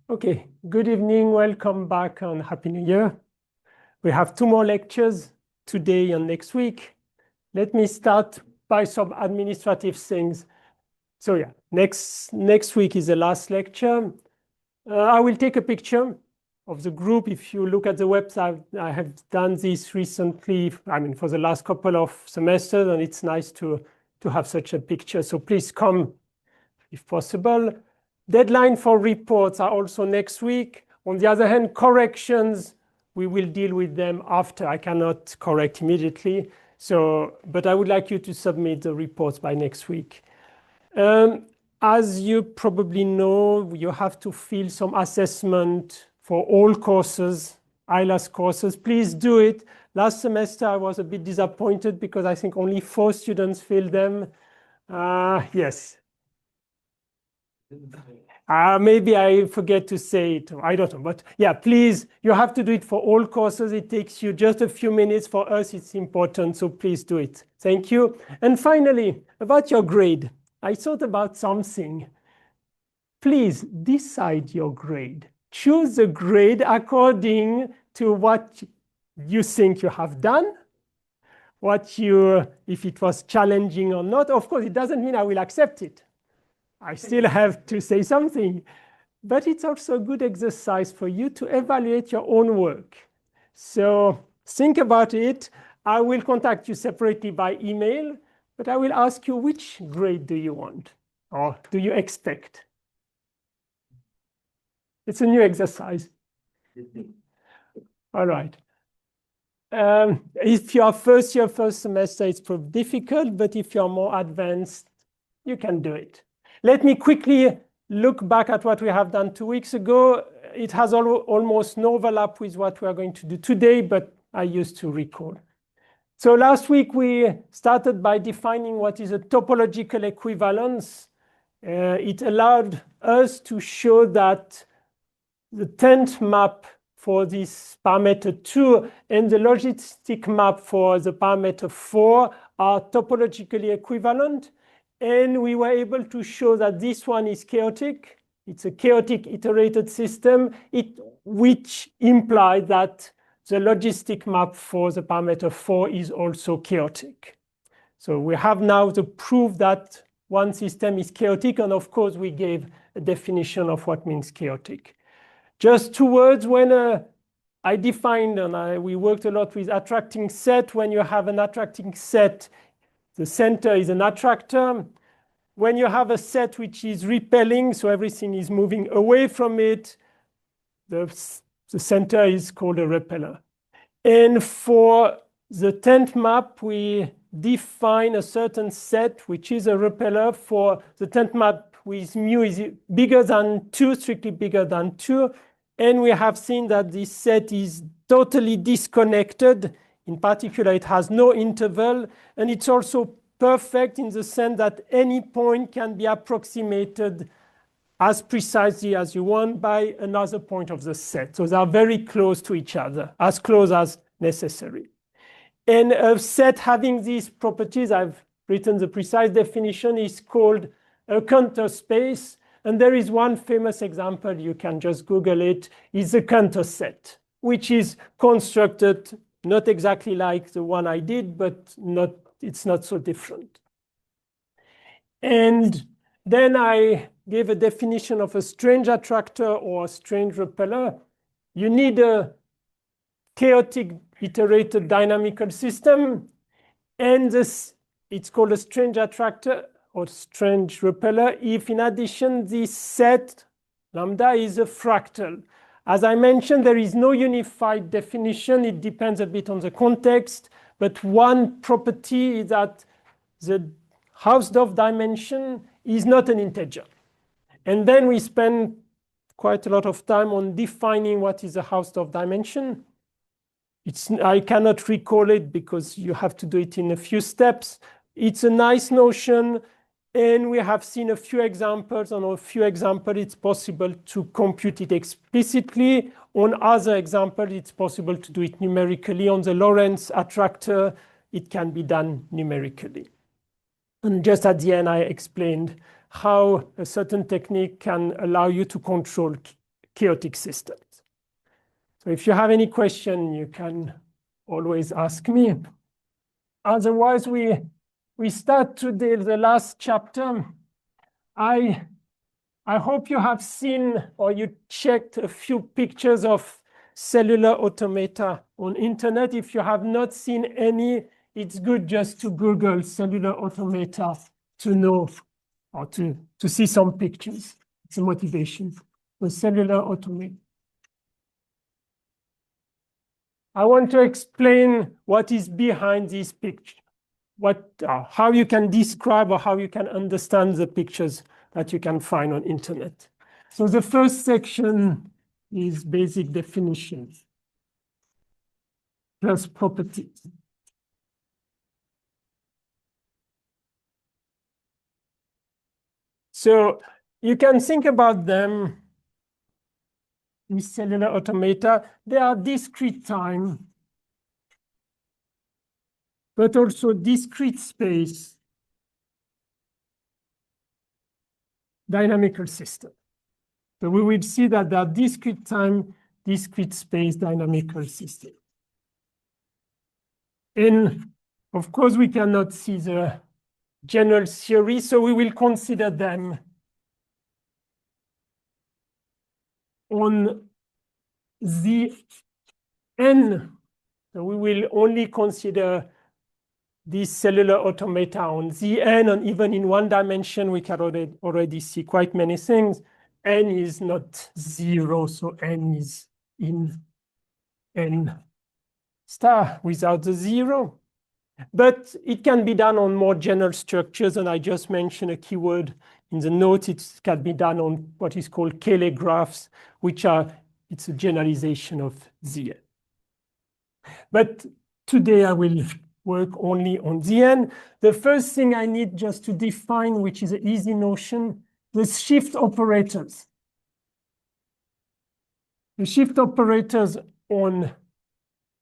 Okay, good evening, welcome back and Happy New Year. We have 2 more lectures today and next week. Let me start by some administrative things. So yeah, next week is the last lecture. I will take a picture of the group. If you look at the website, I have done this recently, for the last couple of semesters, and it's nice to have such a picture. So please come if possible. Deadline for reports are also next week. On the other hand, corrections, we will deal with them after. I cannot correct immediately. But I would like you to submit the reports by next week. As you probably know, you have to fill some assessment for all courses, ILAS courses. Please do it. Last semester, I was a bit disappointed because I think only 4 students filled them. Yes. Maybe I forget to say it. I don't know. But yeah, please, you have to do it for all courses. It takes you just a few minutes. For us, it's important. So please do it. Thank you. And finally, about your grade. I thought about something. Please decide your grade. Choose a grade according to what you think you have done, if it was challenging or not. Of course, it doesn't mean I will accept it. I still have to say something. But it's also a good exercise for you to evaluate your own work. So think about it. I will contact you separately by email, but I will ask you which grade do you want or do you expect? It's a new exercise. All right. If you are first year, first semester, it's probably difficult, but if you're more advanced, you can do it. Let me quickly look back at what we have done 2 weeks ago. It has almost no overlap with what we are going to do today, but I used to recall. So last week, we started by defining what is a topological equivalence. It allowed us to show that the tent map for this parameter 2 and the logistic map for the parameter 4 are topologically equivalent. And we were able to show that this one is chaotic. It's a chaotic iterated system, which implies that the logistic map for the parameter 4 is also chaotic. So we have now the proof that one system is chaotic. And of course, we gave a definition of what means chaotic. Just 2 words. When I defined, and we worked a lot with attracting set. When you have an attracting set, the center is an attractor. When you have a set which is repelling, so everything is moving away from it, the center is called a repeller. And for the tent map, we define a certain set, which is a repeller for the tent map with mu is bigger than 2, strictly bigger than 2. And we have seen that this set is totally disconnected. In particular, it has no interval, and it's also perfect in the sense that any point can be approximated as precisely as you want by another point of the set. So they are very close to each other, as close as necessary. And a set having these properties, I've written the precise definition, is called a Cantor space. And there is one famous example, you can just Google it, is the Cantor set, which is constructed not exactly like the one I did, but it's not so different. And then I gave a definition of a strange attractor or a strange repeller. You need a chaotic iterated dynamical system. And it's called a strange attractor or strange repeller if, in addition, this set lambda is a fractal. As I mentioned, there is no unified definition. It depends a bit on the context. But one property is that the Hausdorff dimension is not an integer. And then we spend quite a lot of time on defining what is a Hausdorff dimension. I cannot recall it because you have to do it in a few steps. It's a nice notion. And we have seen a few examples. On a few examples, it's possible to compute it explicitly. On other examples, it's possible to do it numerically. On the Lorentz attractor, it can be done numerically. And just at the end, I explained how a certain technique can allow you to control chaotic systems. So if you have any question, you can always ask me. Otherwise, we start today the last chapter. I hope you have seen or you checked a few pictures of cellular automata on internet. If you have not seen any, it's good just to Google cellular automata to know or to see some pictures. It's a motivation for cellular automata. I want to explain what is behind this picture, how you can describe or how you can understand the pictures that you can find on internet. So the first section is basic definitions plus properties. So you can think about them, these cellular automata. They are discrete time, but also discrete space, dynamical system. So we will see that there are discrete time, discrete space, dynamical system. And of course, we cannot see the general theory, so we will consider them on the n. So we will only consider these cellular automata on the n, and even in one dimension, we can already see quite many things. N is not 0, so n is in n star without the 0. But it can be done on more general structures, and I just mentioned a keyword in the note. It can be done on what is called Cayley graphs, it's a generalization of the n. But today I will work only on the n. The first thing I need just to define, which is an easy notion, the shift operators. The shift operators on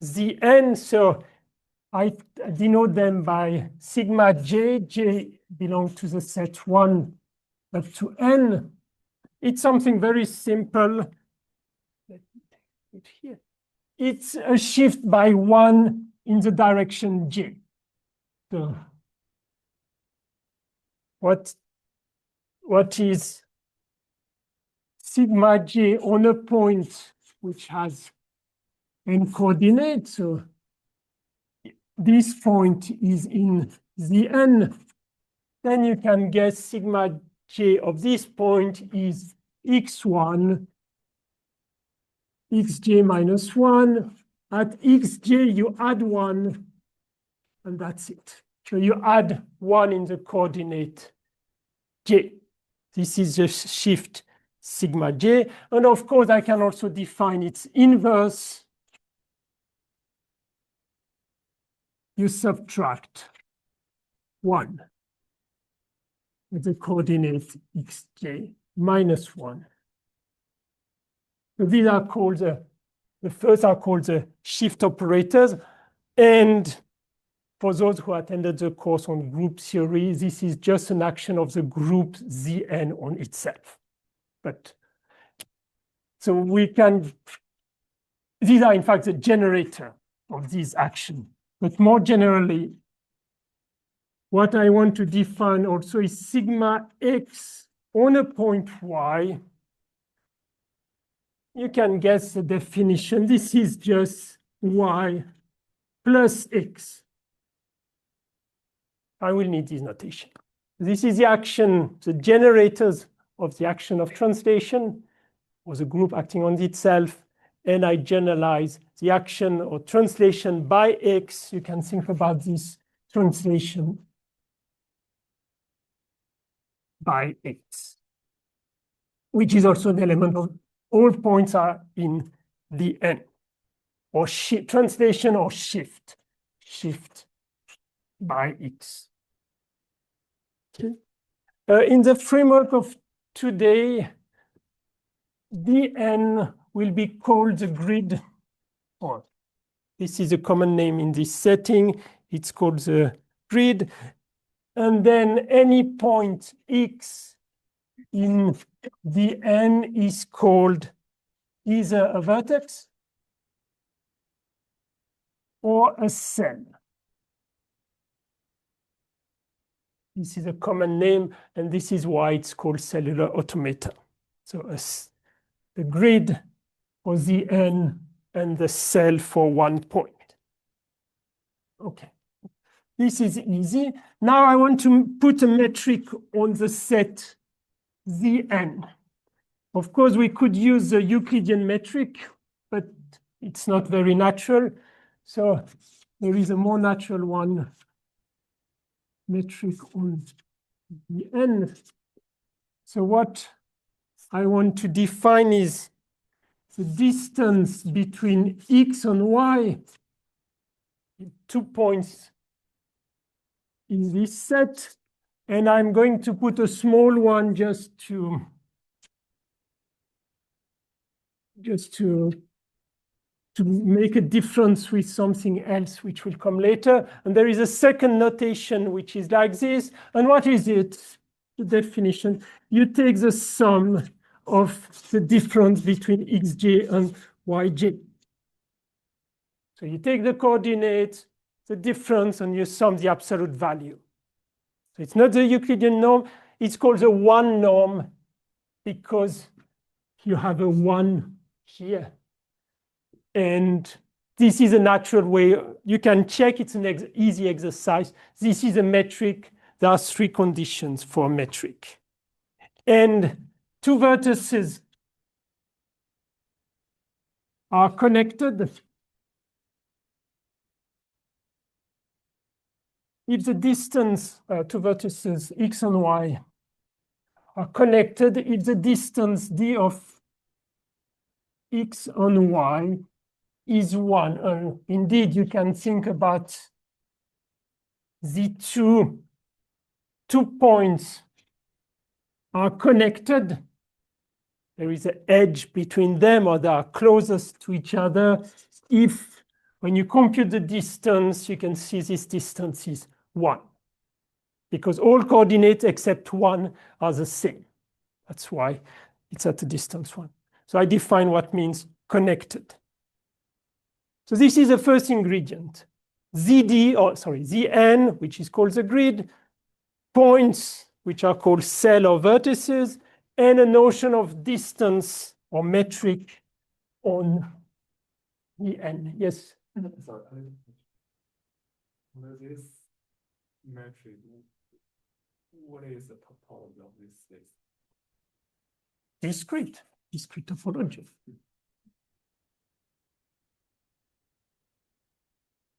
the n, so I denote them by sigma j. J belongs to the set 1 up to n. It's something very simple. Let me take it here. It's a shift by 1 in the direction j. So what is sigma j on a point which has n coordinates? So this point is in the n. Then you can guess sigma j of this point is x1, xj minus 1. At xj, you add 1, and that's it. So you add 1 in the coordinate j. This is the shift sigma j. And of course, I can also define its inverse. You subtract 1 with the coordinate xj minus 1. So these are called the first are called the shift operators. And for those who attended the course on group theory, this is just an action of the group Zn on itself. But so we can, these are in fact the generator of these actions. But more generally, what I want to define also is sigma x on a point y. You can guess the definition. This is just y plus x. I will need this notation. This is the action, the generators of the action of translation, or the group acting on itself. And I generalize the action or translation by x. You can think about this translation by x, which is also an element of all points are in the n, or translation or shift by x. Okay. In the framework of today, dn will be called the grid, or this is a common name in this setting. It's called the grid. And then any point x in the n is called either a vertex or a cell. This is a common name, and this is why it's called cellular automata. So the grid for the n and the cell for 1 point. Okay, this is easy. Now I want to put a metric on the set Zn. Of course, we could use the Euclidean metric, but it's not very natural. So there is a more natural one, metric on the n. So what I want to define is the distance between x and y, 2 points in this set. And I'm going to put a small one just to make a difference with something else, which will come later. And there is a second notation, which is like this. And what is it? The definition. You take the sum of the difference between xj and yj. So you take the coordinates, the difference, and you sum the absolute value. So it's not the Euclidean norm. It's called the one norm because you have a 1 here. And this is a natural way. You can check. It's an easy exercise. This is a metric. There are 3 conditions for a metric. And 2 vertices are connected if the distance, 2 vertices x and y, are connected if the distance d of x and y is 1. And indeed, you can think about the two points are connected. There is an edge between them, or they are closest to each other. If, when you compute the distance, you can see this distance is 1. Because all coordinates except 1 are the same. That's why it's at a distance 1. So I define what means connected. So this is the first ingredient. Zn, which is called the grid, points, which are called cell or vertices, and a notion of distance or metric on the n. Yes? Sorry. This metric, what is the topology of this space? Discrete topology.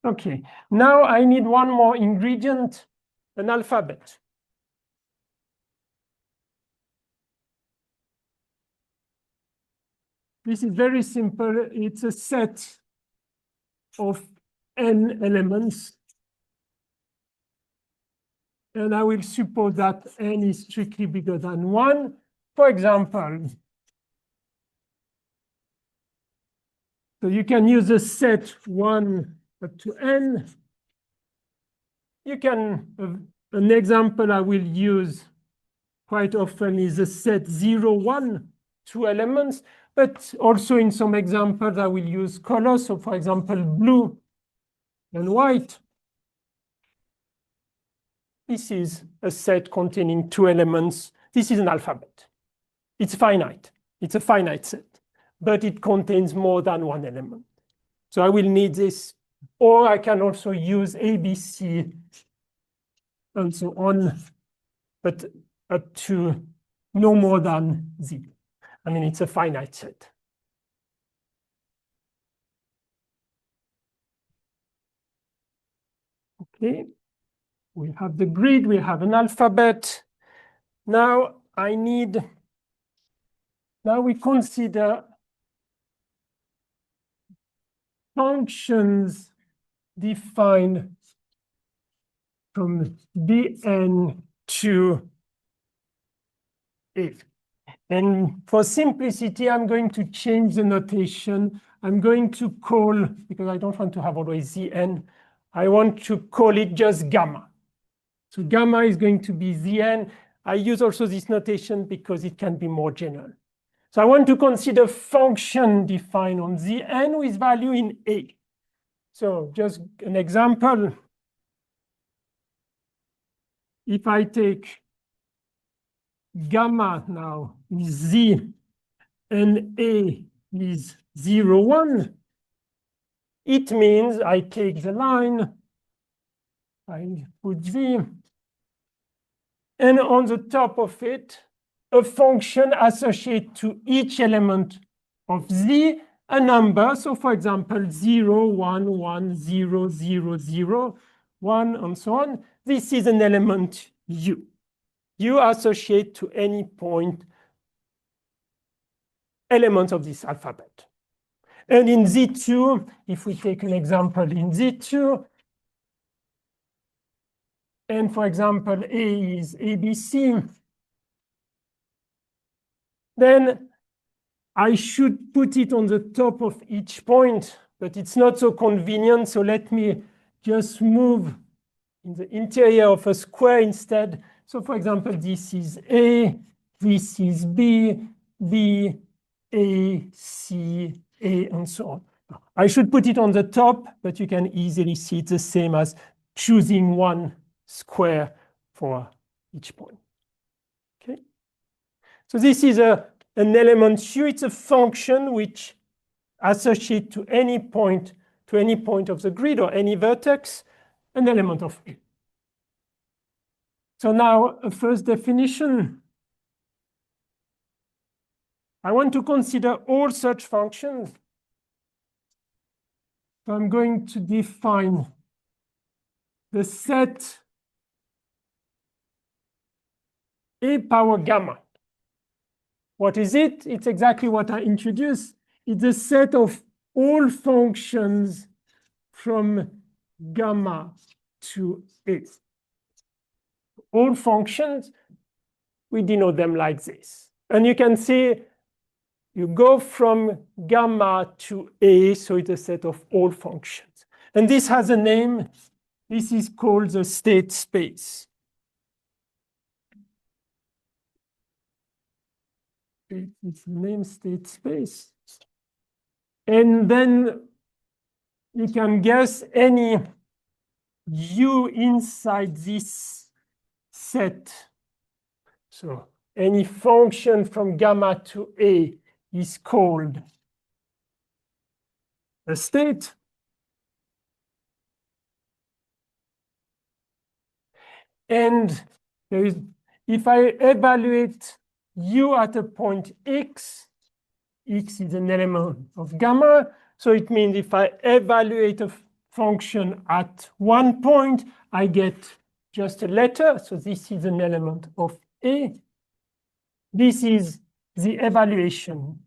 Okay, now I need one more ingredient, an alphabet. This is very simple. It's a set of n elements. And I will suppose that n is strictly bigger than 1. For example, so you can use a set 1 up to n. You can, an example I will use quite often is a set 0, 1, 2 elements. But also in some examples, I will use color. So for example, blue and white. This is a set containing 2 elements. This is an alphabet. It's finite. It's a finite set, but it contains more than 1 element. So I will need this, or I can also use ABC and so on, but up to no more than Z. I mean, it's a finite set. Okay, we have the grid, we have an alphabet. Now we consider functions defined from Bn to A. And for simplicity, I'm going to change the notation. I'm going to call, because I don't want to have always Zn, I want to call it just gamma. So gamma is going to be Zn. I use also this notation because it can be more general. So I want to consider function defined on Zn with value in A. So just an example. If I take gamma now is Z and A is 0, 1, it means I take the line, I put Z, and on the top of it, a function associated to each element of Z, a number. So for example, 0, 1, 1, 0, 0, 0, 1, and so on. This is an element U. You associate to any point elements of this alphabet. And in Z2, if we take an example in Z2, and for example, A is ABC, then I should put it on the top of each point, but it's not so convenient. So let me just move in the interior of a square instead. So for example, this is A, this is B, B, A, C, A, and so on. I should put it on the top, but you can easily see it's the same as choosing one square for each point. Okay. So this is an element U. It's a function which associates to any point of the grid or any vertex, an element of A. So now a first definition. I want to consider all such functions. So I'm going to define the set A power gamma. What is it? It's exactly what I introduced. It's a set of all functions from gamma to A. All functions, we denote them like this. And you can see you go from gamma to A, so it's a set of all functions. And this has a name. This is called the state space. It's named state space. And then you can guess any U inside this set. So any function from gamma to A is called a state. And if I evaluate U at a point X, X is an element of gamma. So it means if I evaluate a function at one point, I get just a letter. So this is an element of A. This is the evaluation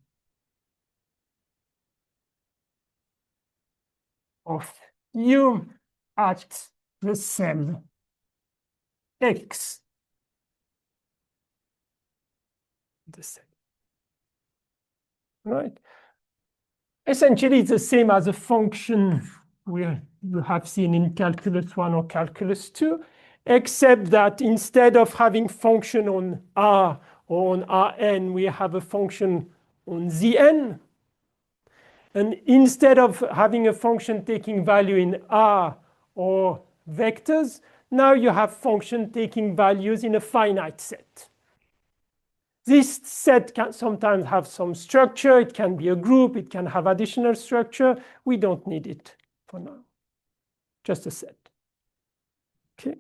of U at the cell X. The cell. Right? Essentially, it's the same as a function you have seen in calculus 1 or calculus 2, except that instead of having function on R or on Rn, we have a function on Zn. And instead of having a function taking value in R or vectors, now you have function taking values in a finite set. This set can sometimes have some structure. It can be a group. It can have additional structure. We don't need it for now. Just a set. Okay.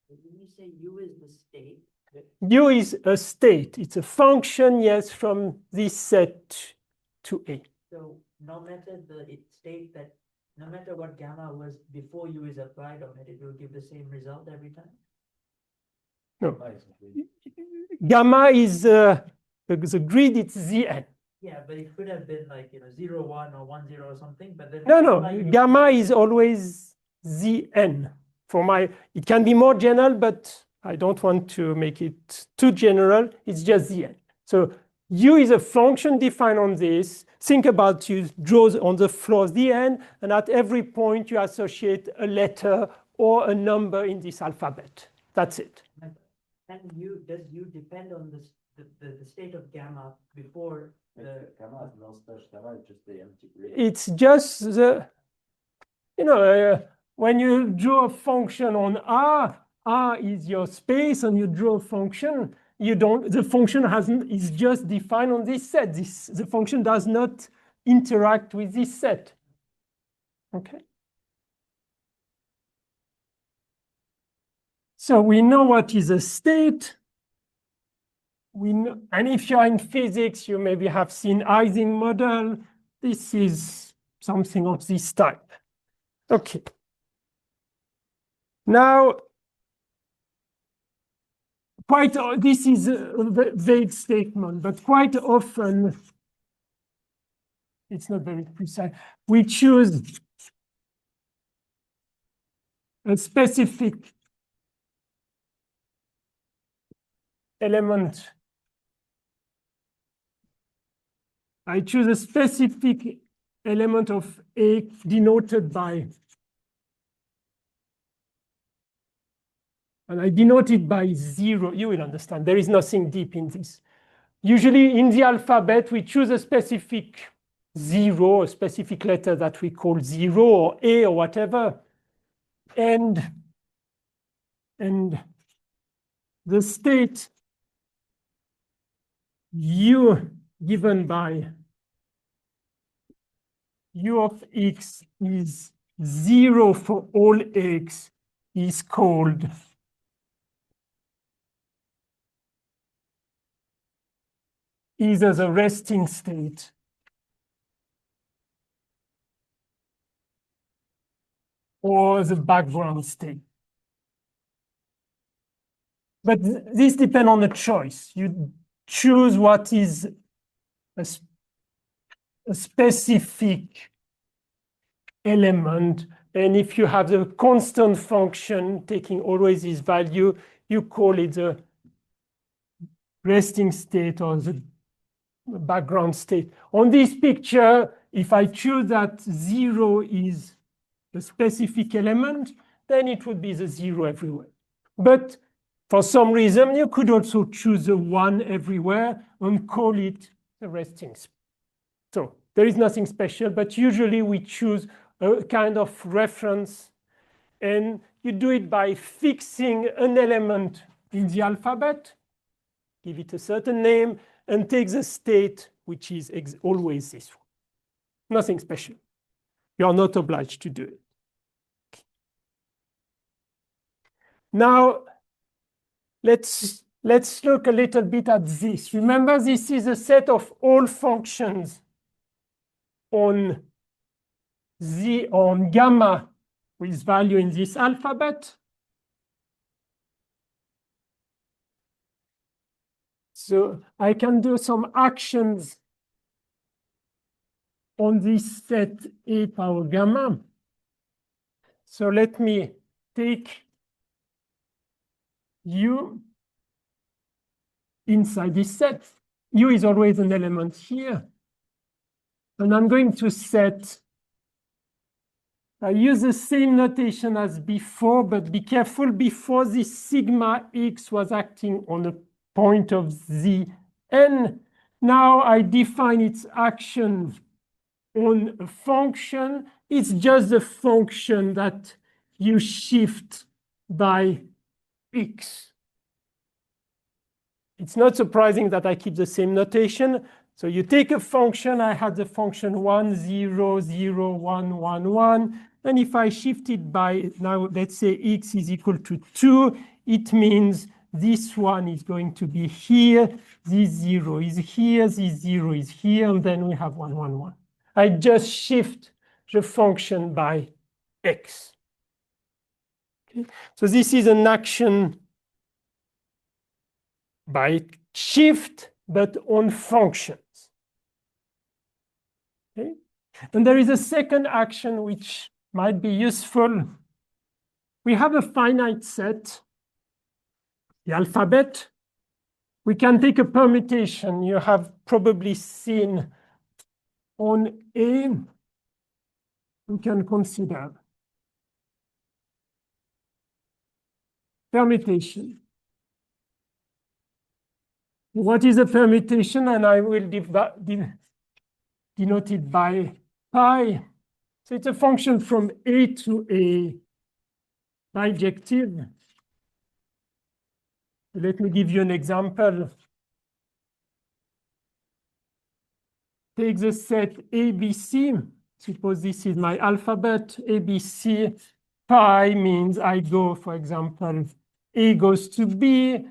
When you say U is the state? U is a state. It's a function, yes, from this set to A. So no matter the state that, no matter what gamma was before U is applied on it, it will give the same result every time? No. Gamma is the grid, it's Zn. Yeah, but it could have been like, 0, 1 or 1, 0 or something, but then. No, gamma is always Zn. It can be more general, but I don't want to make it too general. It's just Zn. So U is a function defined on this. Think about you draw on the floor Zn, and at every point you associate a letter or a number in this alphabet. That's it. And does U depend on the state of gamma before the. Gamma has no such gamma, it's just the empty grid. It's just when you draw a function on R is your space, and you draw a function, the function is just defined on this set. The function does not interact with this set. Okay. So we know what is a state. We know, and if you're in physics, you maybe have seen Ising model. This is something of this type. Okay. Now, this is a vague statement, but quite often, it's not very precise, we choose a specific element. I choose a specific element of A denoted by, and I denote it by 0. You will understand. There is nothing deep in this. Usually in the alphabet, we choose a specific 0, a specific letter that we call 0 or A or whatever. And the state U given by U of X is 0 for all X is called either the resting state or the background state. But this depends on the choice. You choose what is a specific element. And if you have the constant function taking always this value, you call it the resting state or the background state. On this picture, if I choose that 0 is a specific element, then it would be the 0 everywhere. But for some reason, you could also choose a 1 everywhere and call it the resting state. So there is nothing special, but usually we choose a kind of reference, and you do it by fixing an element in the alphabet, give it a certain name, and take the state, which is always this one. Nothing special. You are not obliged to do it. Now, let's look a little bit at this. Remember, this is a set of all functions on gamma with value in this alphabet. So I can do some actions on this set A power gamma. So let me take U inside this set. U is always an element here. And I'm going to set, I use the same notation as before, but be careful, before this sigma x was acting on a point of Zn. Now I define its action on a function. It's just a function that you shift by x. It's not surprising that I keep the same notation. So you take a function, I had the function 1, 0, 0, 1, 1, 1. And if I shift it by, now let's say x is equal to 2, it means this one is going to be here, this 0 is here, this 0 is here, and then we have 1, 1, 1. I just shift the function by x. Okay. So this is an action by shift, but on functions. Okay. And there is a second action which might be useful. We have a finite set, the alphabet. We can take a permutation. You have probably seen on A, we can consider permutation. What is a permutation? And I will denote it by pi. So it's a function from A to A bijective. Let me give you an example. Take the set ABC. Suppose this is my alphabet. ABC. Pi means I go, for example, A goes to B,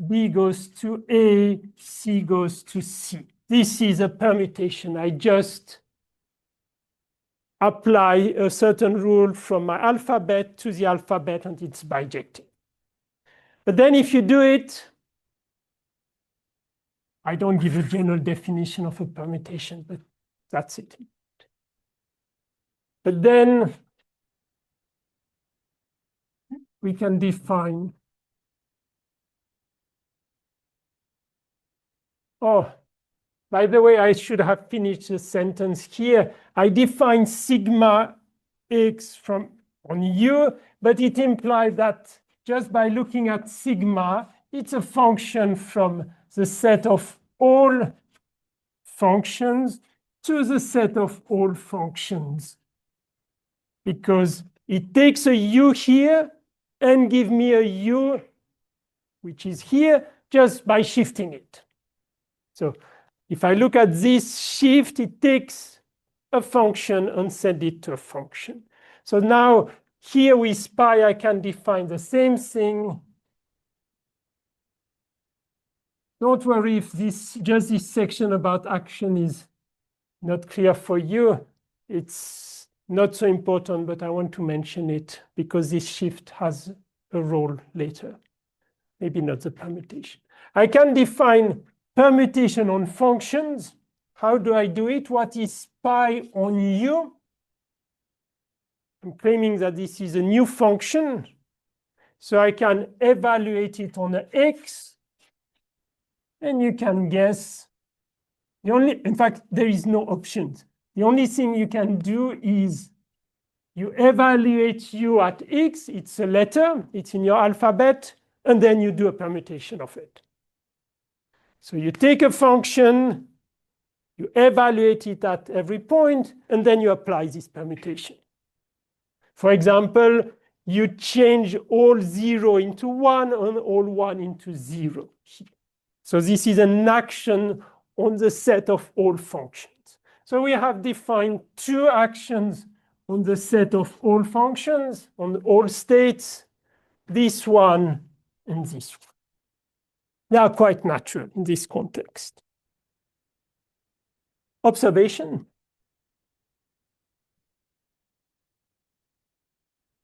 B goes to A, C goes to C. This is a permutation. I just apply a certain rule from my alphabet to the alphabet, and it's bijective. But then if you do it, I don't give a general definition of a permutation, but that's it. But then we can define, oh, by the way, I should have finished the sentence here. I define sigma x from on U, but it implies that just by looking at sigma, it's a function from the set of all functions to the set of all functions, because it takes a U here and give me a U, which is here, just by shifting it. So if I look at this shift, it takes a function and send it to a function. So now here with pi, I can define the same thing. Don't worry if just this section about action is not clear for you. It's not so important, but I want to mention it because this shift has a role later. Maybe not the permutation. I can define permutation on functions. How do I do it? What is pi on U? I'm claiming that this is a new function. So I can evaluate it on the x. And you can guess. In fact, there is no options. The only thing you can do is you evaluate U at x. It's a letter. It's in your alphabet. And then you do a permutation of it. So you take a function, you evaluate it at every point, and then you apply this permutation. For example, you change all 0 into 1 and all 1 into 0. So this is an action on the set of all functions. So we have defined two actions on the set of all functions, on all states, this one and this one. They are quite natural in this context. Observation.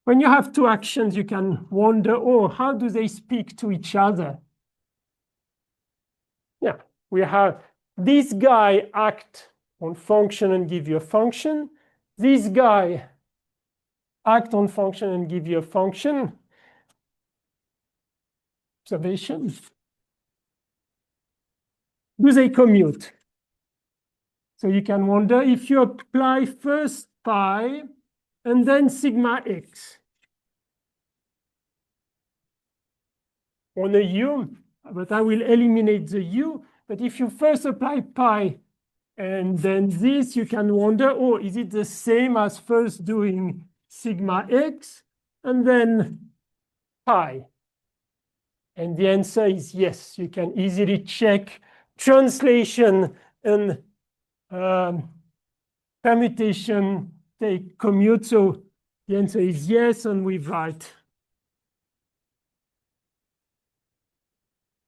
When you have two actions, you can wonder, oh, how do they speak to each other? Yeah, we have this guy act on function and give you a function. This guy act on function and give you a function. Observation. Do they commute? So you can wonder if you apply first pi and then sigma x on a U, but I will eliminate the U. But if you first apply pi and then this, you can wonder, oh, is it the same as first doing sigma x and then pi? And the answer is yes. You can easily check translation and permutation take commute. So the answer is yes, and we write.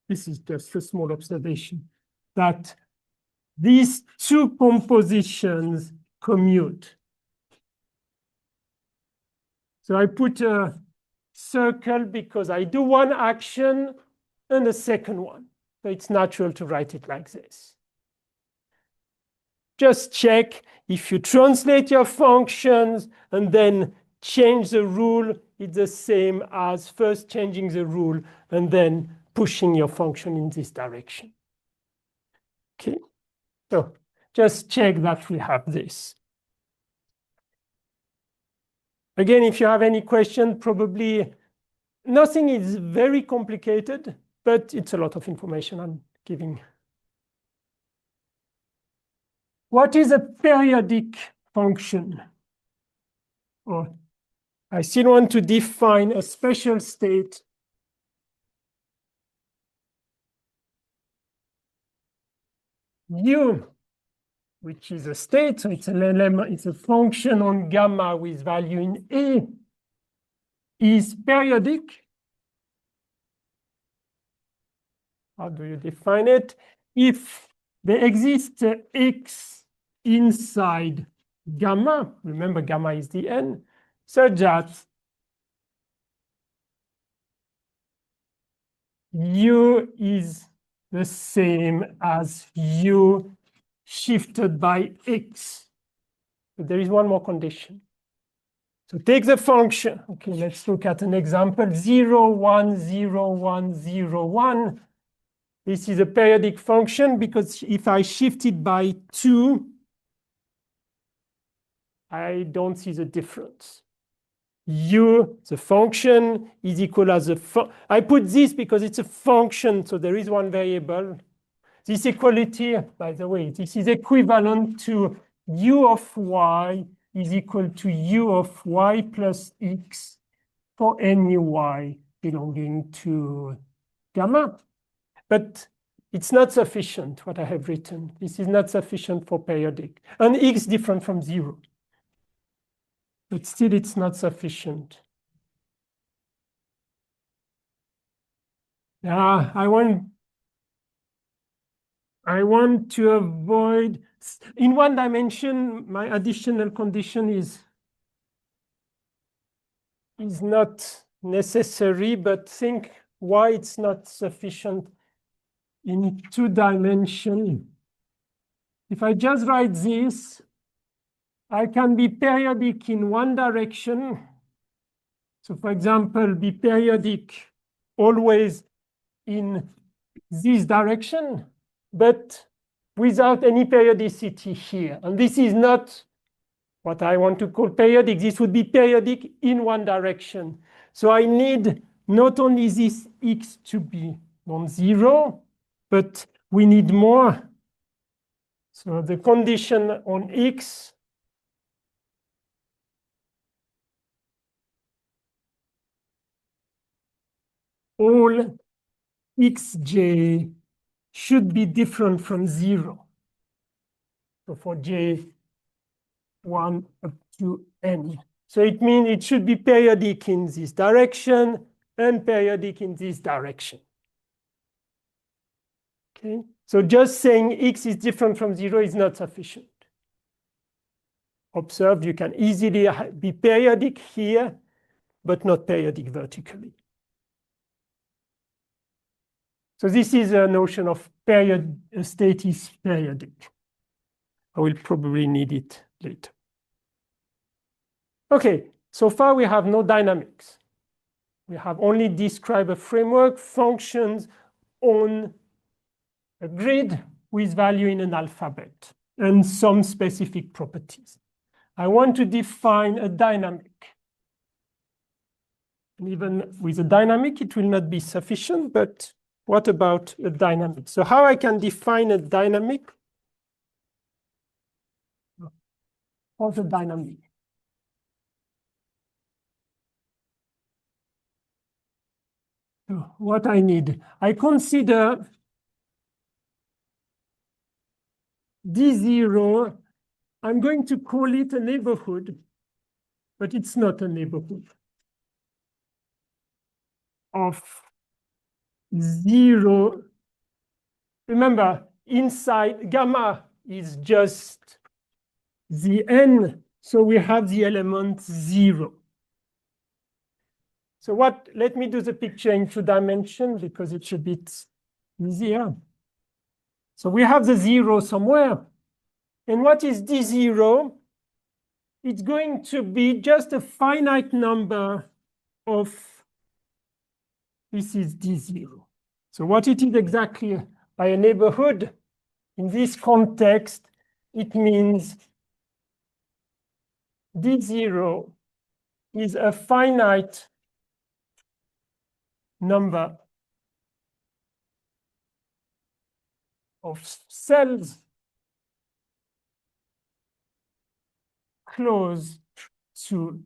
This is just a small observation that these two compositions commute. So I put a circle because I do one action and a second one. So it's natural to write it like this. Just check if you translate your functions and then change the rule, it's the same as first changing the rule and then pushing your function in this direction. Okay, so just check that we have this. Again, if you have any question, probably nothing is very complicated, but it's a lot of information. I'm giving. What is a periodic function? Or I still want to define a special state. U, which is a state, so it's an element, it's a function on gamma with value in A, is periodic. How do you define it? If there exists X inside gamma, remember gamma is the n, such that U is the same as U shifted by X. But there is one more condition. So take the function. Okay, let's look at an example. 0, 1, 0, 1, 0, 1. This is a periodic function because if I shift it by 2, I don't see the difference. U, the function, is equal as a I put this because it's a function, so there is one variable. This equality, by the way, this is equivalent to U of y is equal to U of y plus x for any y belonging to gamma. But it's not sufficient, what I have written. This is not sufficient for periodic. And x different from 0. But still, it's not sufficient. Yeah, I want to avoid, in one dimension, my additional condition is not necessary, but think why it's not sufficient in 2 dimensions. If I just write this, I can be periodic in one direction. So for example, be periodic always in this direction, but without any periodicity here. And this is not what I want to call periodic. This would be periodic in one direction. So I need not only this x to be non-zero, but we need more. So the condition on x all xj should be different from 0. So for j 1 up to n. So it means it should be periodic in this direction and periodic in this direction. Okay, so just saying x is different from 0 is not sufficient. Observe, you can easily be periodic here, but not periodic vertically. So this is a notion of period, a state is periodic. I will probably need it later. Okay, so far we have no dynamics. We have only described a framework, functions on a grid with value in an alphabet and some specific properties. I want to define a dynamic. And even with a dynamic, it will not be sufficient, but what about a dynamic? So how I can define a dynamic? What's a dynamic? So what I need, I consider D0, I'm going to call it a neighborhood, but it's not a neighborhood of 0. Remember, inside gamma is just the n, so we have the element 0. So what, let me do the picture in 2 dimensions because it's a bit easier. So we have the 0 somewhere. And what is D0? It's going to be just a finite number of, this is D0. So what it is exactly by a neighborhood, in this context, it means D0 is a finite number of cells close to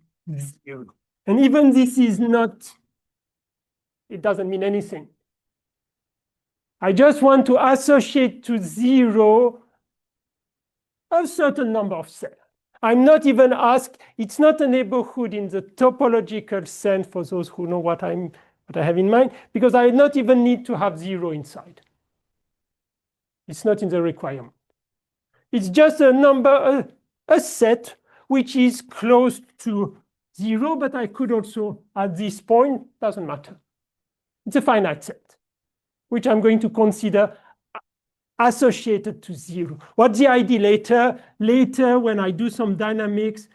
0. And even this is not, it doesn't mean anything. I just want to associate to 0 a certain number of cells. I'm not even asked, it's not a neighborhood in the topological sense for those who know what I have in mind, because I not even need to have 0 inside. It's not in the requirement. It's just a number, a set, which is close to 0, but I could also, at this point, doesn't matter. It's a finite set, which I'm going to consider associated to 0. What's the idea later? Later, when I do some dynamics,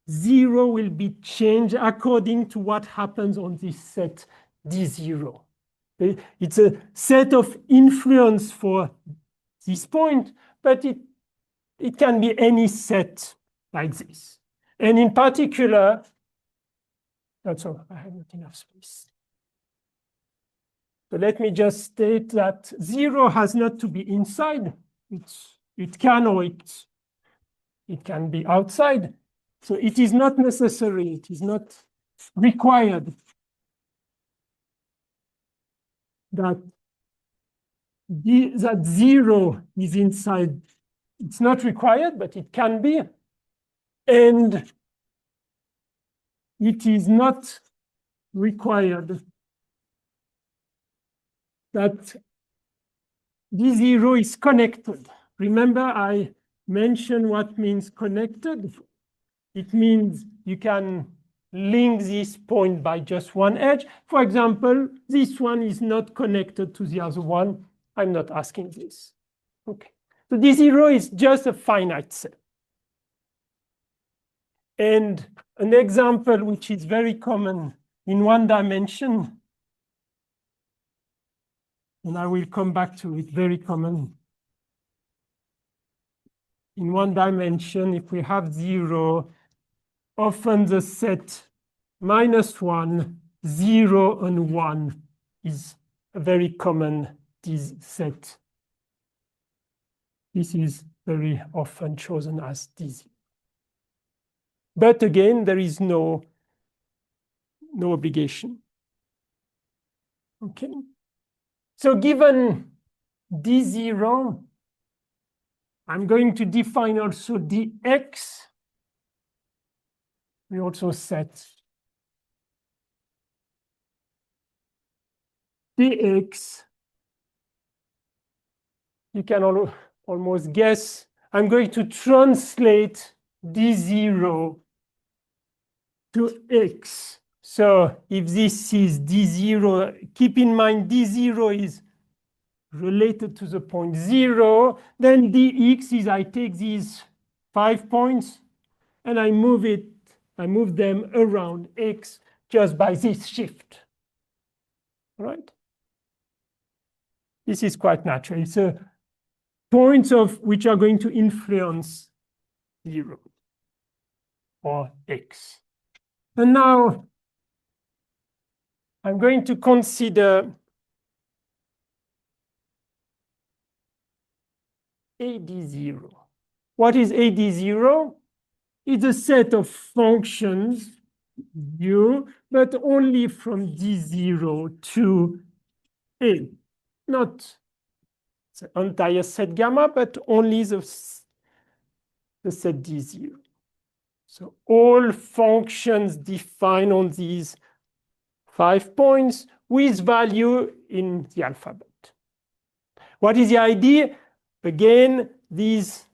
0 will be changed according to what happens on this set D0. It's a set of influence for this point, but it can be any set like this. And in particular, that's all, I have not enough space. So let me just state that 0 has not to be inside. It can or it can be outside. So it is not necessary, it is not required that that 0 is inside. It's not required, but it can be. And it is not required that D0 is connected. Remember, I mentioned what means connected. It means you can link this point by just one edge. For example, this one is not connected to the other one. I'm not asking this. Okay. So D0 is just a finite set. And an example which is very common in one dimension, and I will come back to it, very common. In one dimension, if we have 0, often the set -1, 0, and 1 is a very common set. This is very often chosen as D0. But again, there is no obligation. Okay. So given D0, I'm going to define also dx. We also set dx. You can almost guess. I'm going to translate D0 to x. So if this is D0, keep in mind D0 is related to the point 0. Then dx is I take these 5 points and I move them around x just by this shift. All right? This is quite natural. It's points of which are going to influence 0 or x. And now I'm going to consider AD0. What is AD0? It's a set of functions u, but only from D0 to A. Not the entire set gamma, but only the set D0. So all functions defined on these 5 points with value in the alphabet. What is the idea? Again, these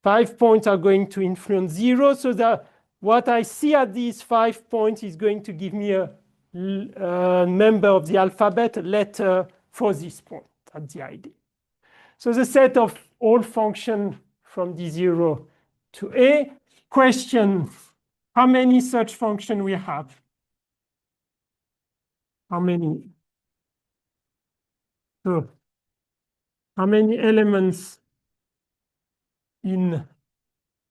5 points are going to influence 0, so that what I see at these 5 points is going to give me a member of the alphabet, a letter for this point. That's the idea. So the set of all functions from D0 to A. Question, how many such functions we have? How many? So how many elements in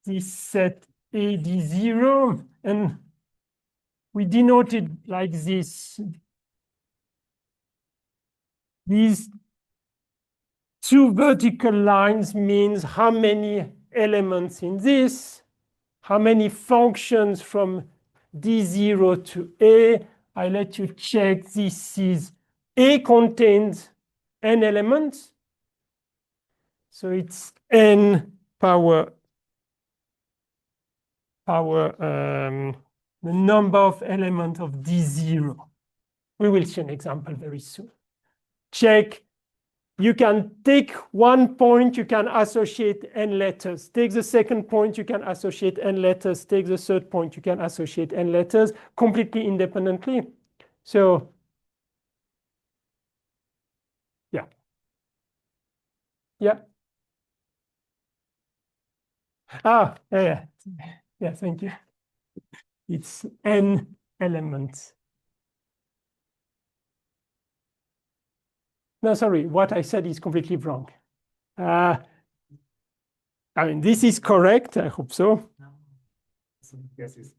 this set AD0? And we denote it like this. These two vertical lines means how many elements in this, how many functions from D0 to A. I let you check this is A contains n elements. So it's n power the number of elements of D0. We will see an example very soon. Check. You can take one point, you can associate n letters. Take the second point, you can associate n letters. Take the third point, you can associate n letters completely independently. So, yeah. Yeah. Yeah. Yeah, thank you. It's n elements. No, sorry, what I said is completely wrong. I mean, this is correct, I hope so. No. So yes, it's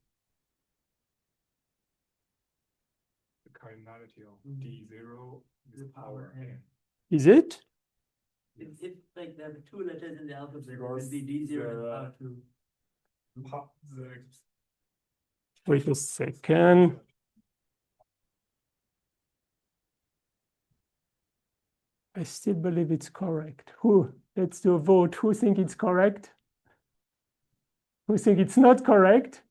the cardinality of D0 is power n. Is it? If like there are two letters in the alphabet, it Because would be D0 to the power 2. Wait a second. I still believe it's correct. Let's do a vote. Who think it's correct? Who think it's not correct?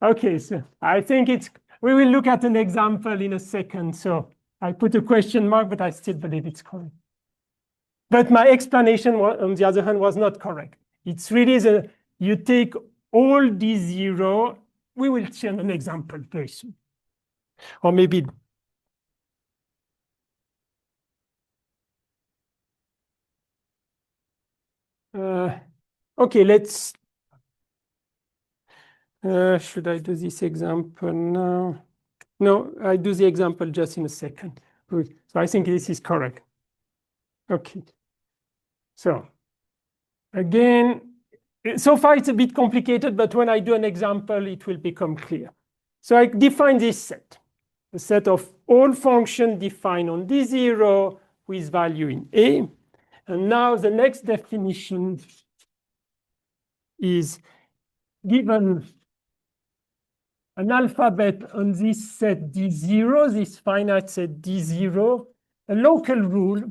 Okay, so I think we will look at an example in a second. So I put a question mark, but I still believe it's correct. But my explanation, on the other hand, was not correct. It's really you take all D0. We will see an example very soon. Or maybe okay, let's should I do this example now? No, I do the example just in a second. So I think this is correct. Okay. So again, so far it's a bit complicated, but when I do an example, it will become clear. So I define this set, a set of all functions defined on D0 with value in A. And now the next definition is given an alphabet on this set D0, this finite set D0, a local rule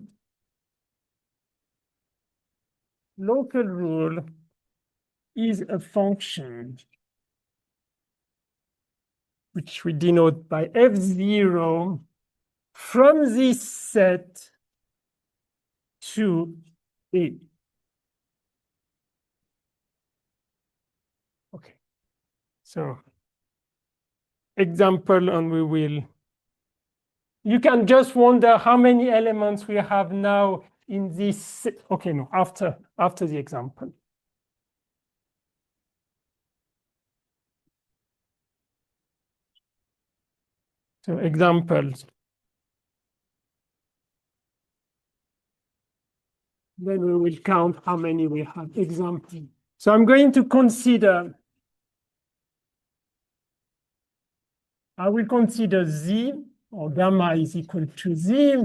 is a function which we denote by F0 from this set to A. Okay, so example, and we will. You can just wonder how many elements we have now in this. Okay, no, after the example. So examples. Then we will count how many we have. Example. So I'm going to consider. I will consider Z, or gamma is equal to Z.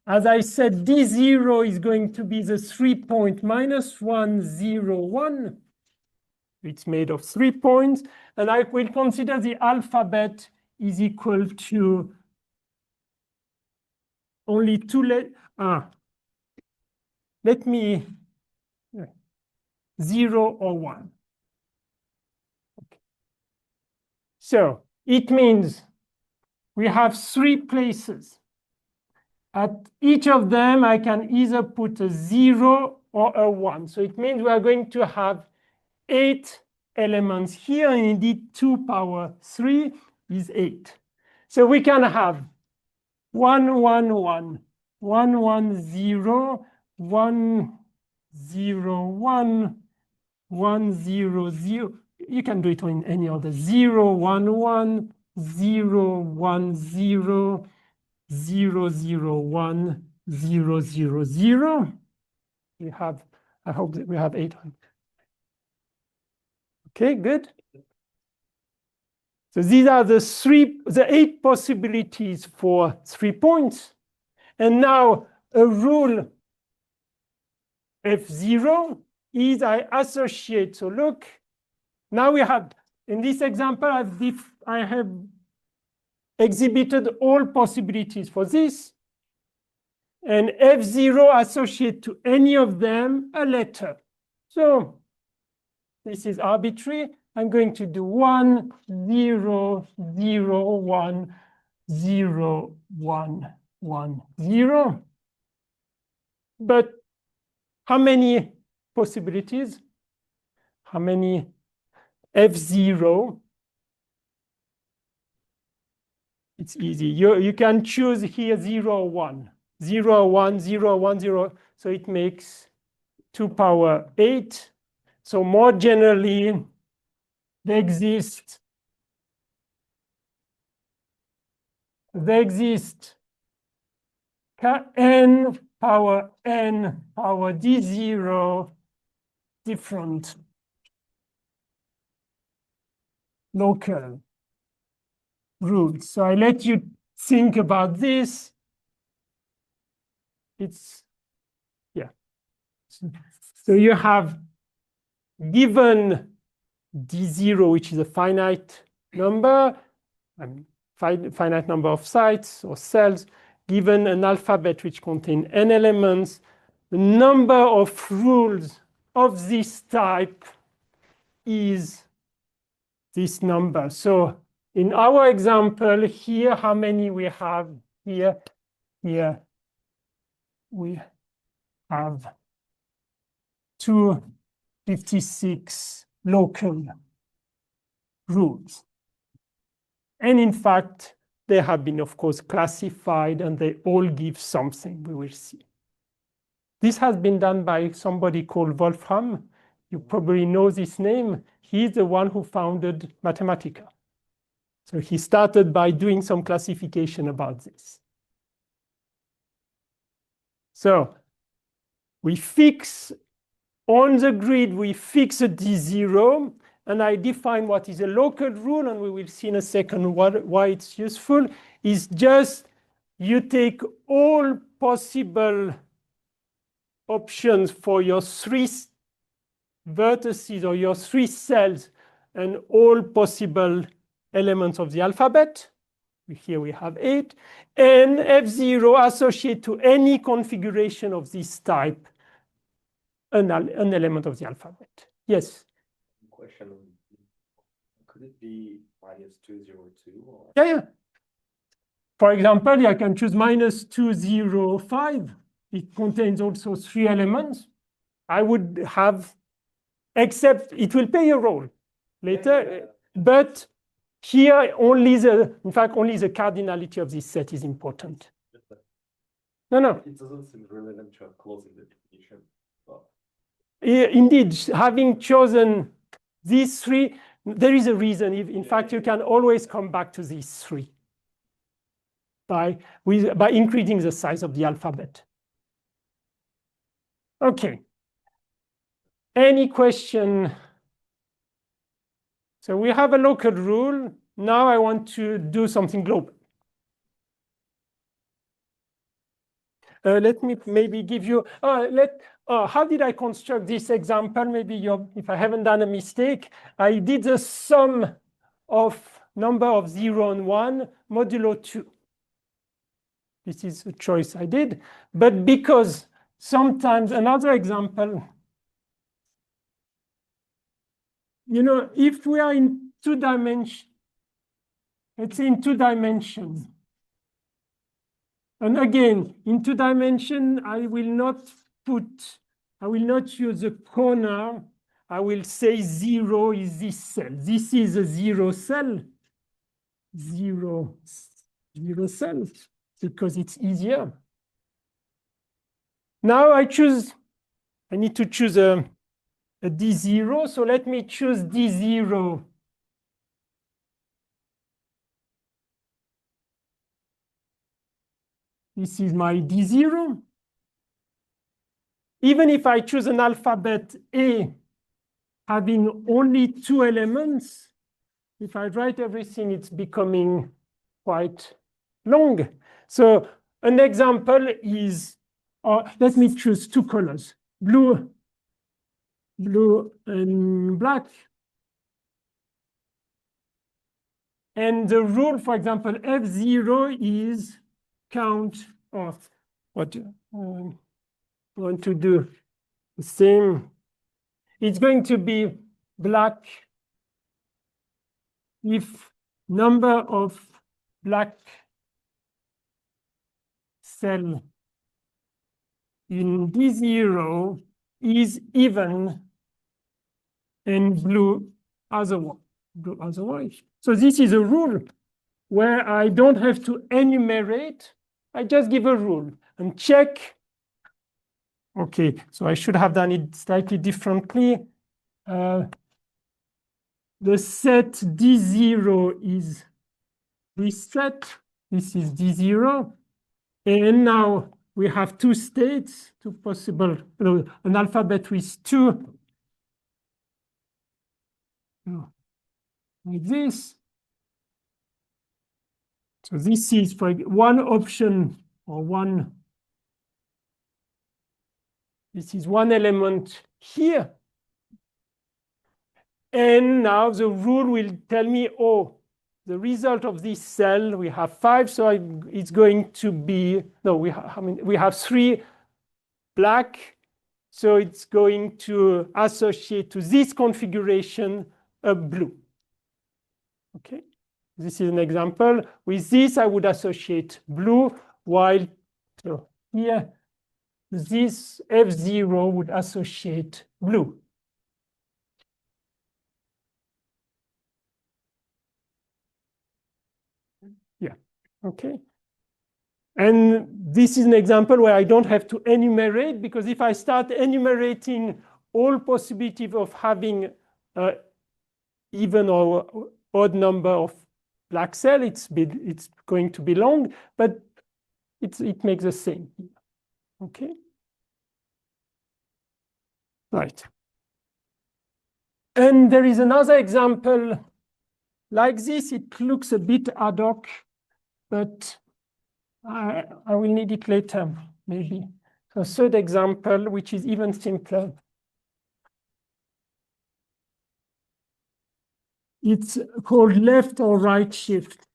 As I said, D0 is going to be the 3 point minus 1, 0, 1. It's made of 3 points. And I will consider the alphabet is equal to only 2 letters. Let me 0 or 1. Okay. So it means we have 3 places. At each of them, I can either put a 0 or a 1. So it means we are going to have 8 elements here, and indeed 2 power 3 is 8. So we can have 1, 1, 1, 1, 1, 0, 1, 0, 1, 1, 0, 0. You can do it in any order. 0, 1, 1, 0, 1, 0, 0, 0, 1, 0, 0, 0. We have, I hope that we have 8. Okay, good. So these are the 8 possibilities for 3 points. And now a rule F0 is I associate. So look, now we have, in this example, I have exhibited all possibilities for this. And F0 associate to any of them a letter. So this is arbitrary. I'm going to do 1, 0, 0, 1, 0, 1, 1, 0. But how many possibilities? How many F0? It's easy. You can choose here 0, 1. 0, 1, 0, 1, 0. So it makes 2 power 8. So more generally, there exist n power d0 different local rules. So I let you think about this. It's, yeah. So you have given d0, which is a finite number, finite number of sites or cells, given an alphabet which contains n elements, the number of rules of this type is this number. So in our example here, how many we have here? Here we have 256 local rules. And in fact, they have been, of course, classified, and they all give something, we will see. This has been done by somebody called Wolfram. You probably know this name. He's the one who founded Mathematica. So he started by doing some classification about this. So we fix on the grid, we fix a D0, and I define what is a local rule, and we will see in a second why it's useful. Is just you take all possible options for your 3 vertices or your 3 cells and all possible elements of the alphabet. Here we have 8. And F0 associate to any configuration of this type an element of the alphabet. Yes? Question, could it be -202? Or? Yeah. For example, I can choose -205. It contains also 3 elements. I would have, except it will play a role later, but here only only the cardinality of this set is important. No. It doesn't seem relevant to have closing the definition. Indeed, having chosen these 3, there is a reason. In fact, you can always come back to these 3 by increasing the size of the alphabet. Okay. Any question? So we have a local rule. Now I want to do something global. Let me maybe give you, how did I construct this example? Maybe if I haven't done a mistake, I did the sum of number of 0 and 1 modulo 2. This is a choice I did. But because sometimes, another example, if we are in 2 dimensions, let's say in 2 dimensions, and again, in 2 dimensions, I will not use a corner. I will say 0 is this cell. This is a 0 cell. 0 cell, because it's easier. Now I need to choose a D0. So let me choose D0. This is my D0. Even if I choose an alphabet A having only 2 elements, if I write everything, it's becoming quite long. So an example is, let me choose 2 colors. blue and black. And the rule, for example, F0 is count of what I want to do the same. It's going to be black if number of black cell in D0 is even and blue otherwise. So this is a rule where I don't have to enumerate. I just give a rule and check. Okay, so I should have done it slightly differently. The set D0 is this set. This is D0. And now we have two states, two possible, an alphabet with two. Like this. So this is for one option or one. This is one element here. And now the rule will tell me, oh, the result of this cell, we have 5, so it's going to be, no, we have 3 black, so it's going to associate to this configuration a blue. Okay, this is an example. With this, I would associate blue, while so here, this F0 would associate blue. Yeah, okay. And this is an example where I don't have to enumerate, because if I start enumerating all possibilities of having even or odd number of black cell, it's going to be long, but it makes the same. Okay. Right. And there is another example like this. It looks a bit ad hoc, but I will need it later, maybe. So third example, which is even simpler. It's called left or right shift.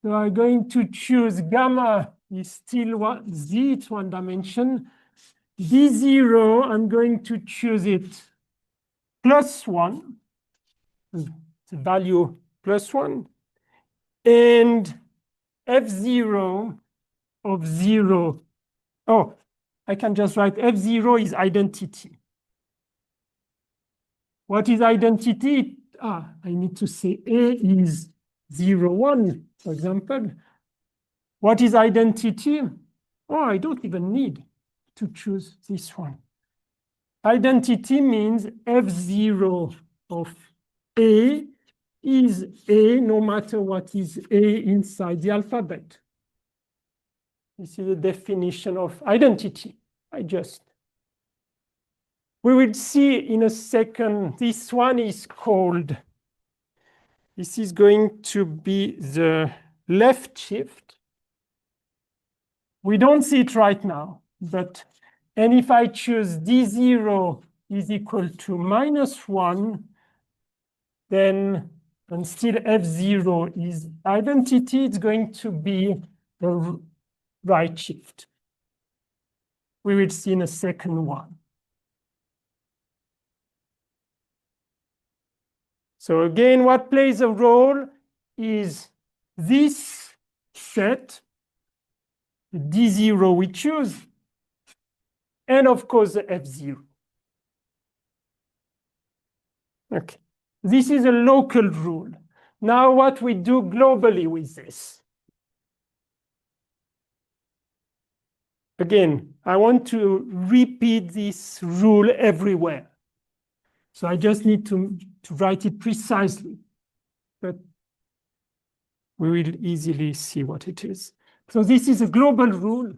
So I'm going to choose gamma is still Z, it's one dimension. D0, I'm going to choose it +1, the value +1, and F0 of 0. Oh, I can just write F0 is identity. What is identity? I need to say A is 0, 1, for example. What is identity? Oh, I don't even need to choose this one. Identity means F0 of A is A no matter what is A inside the alphabet. This is the definition of identity. We will see in a second. This one is called, this is going to be the left shift. We don't see it right now, but, and if I choose D0 is equal to -1, then, and still F0 is identity, it's going to be the right shift. We will see in a second one. So again, what plays a role is this set, the D0 we choose, and of course the F0. Okay, this is a local rule. Now what we do globally with this. Again, I want to repeat this rule everywhere. So I just need to write it precisely, but we will easily see what it is. So this is a global rule.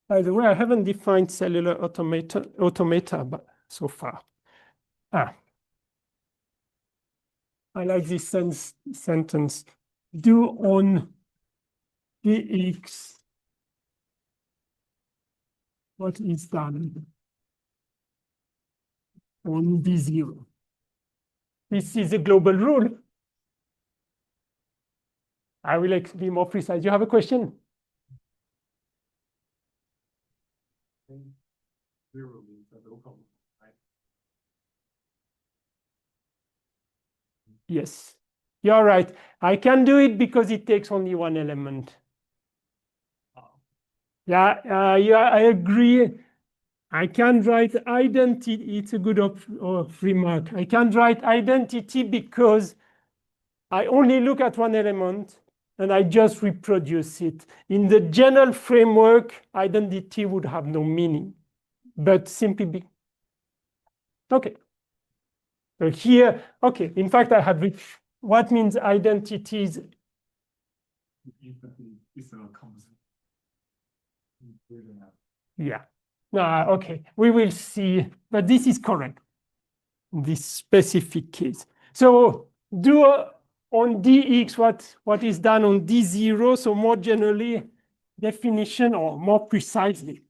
By the way, I haven't defined cellular automata so far. I like this sentence. Do on dx what is done on d0. This is a global rule. I will be more precise. You have a question? Zero means a local, right? Yes, you're right. I can do it because it takes only one element. Yeah, I agree. I can write identity. It's a good remark. I can write identity because I only look at one element and I just reproduce it. In the general framework, identity would have no meaning, but simply be. Okay. So here, okay, in fact, I had written what means identities. It's a composite. Yeah. Okay, we will see, but this is correct in this specific case. So do on dx what is done on d0. So more generally, definition, or more precisely,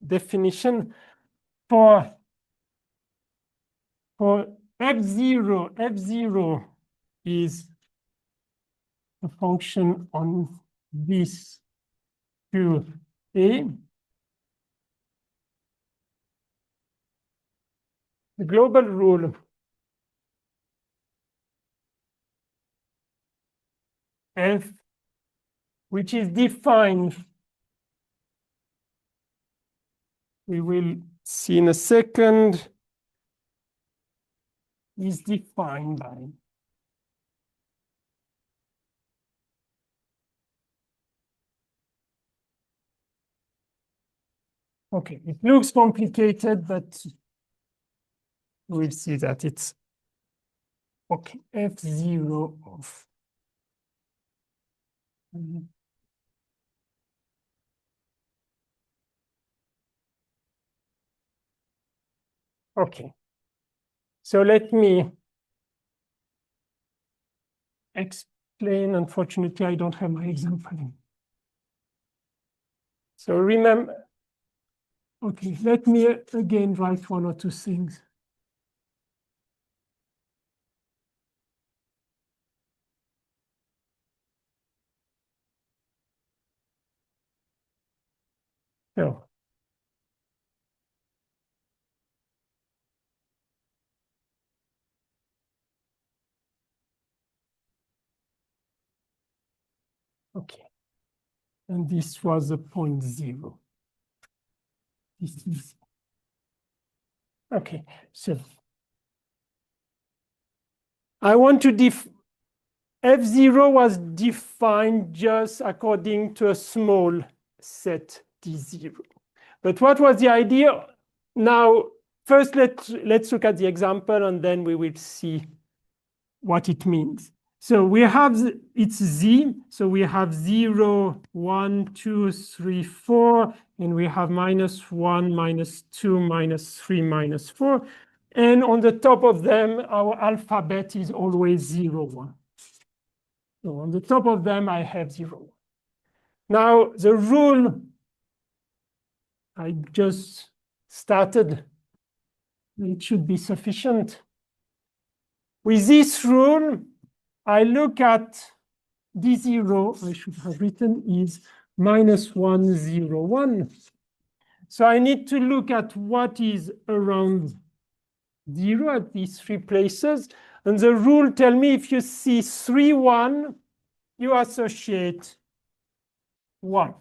definition for f0 is a function on this to a. The global rule f, which is defined, we will see in a second, is defined by okay, it looks complicated, but we'll see that it's okay. F0 of okay. So let me explain. Unfortunately, I don't have my example. So remember, okay, let me again write one or two things. So okay, and this was a 0.0. This is okay. So I want to f0 was defined just according to a small set d0. But what was the idea? Now, first let's look at the example and then we will see what it means. So we have, it's z, so we have 0, 1, 2, 3, 4, and we have -1, -2, -3, -4. And on the top of them, our alphabet is always 0, 1. So on the top of them, I have 0. Now, the rule I just started, it should be sufficient. With this rule, I look at d0, I should have written, is -1, 0, 1. So I need to look at what is around 0 at these three places. And the rule tells me if you see 3, 1, you associate 1.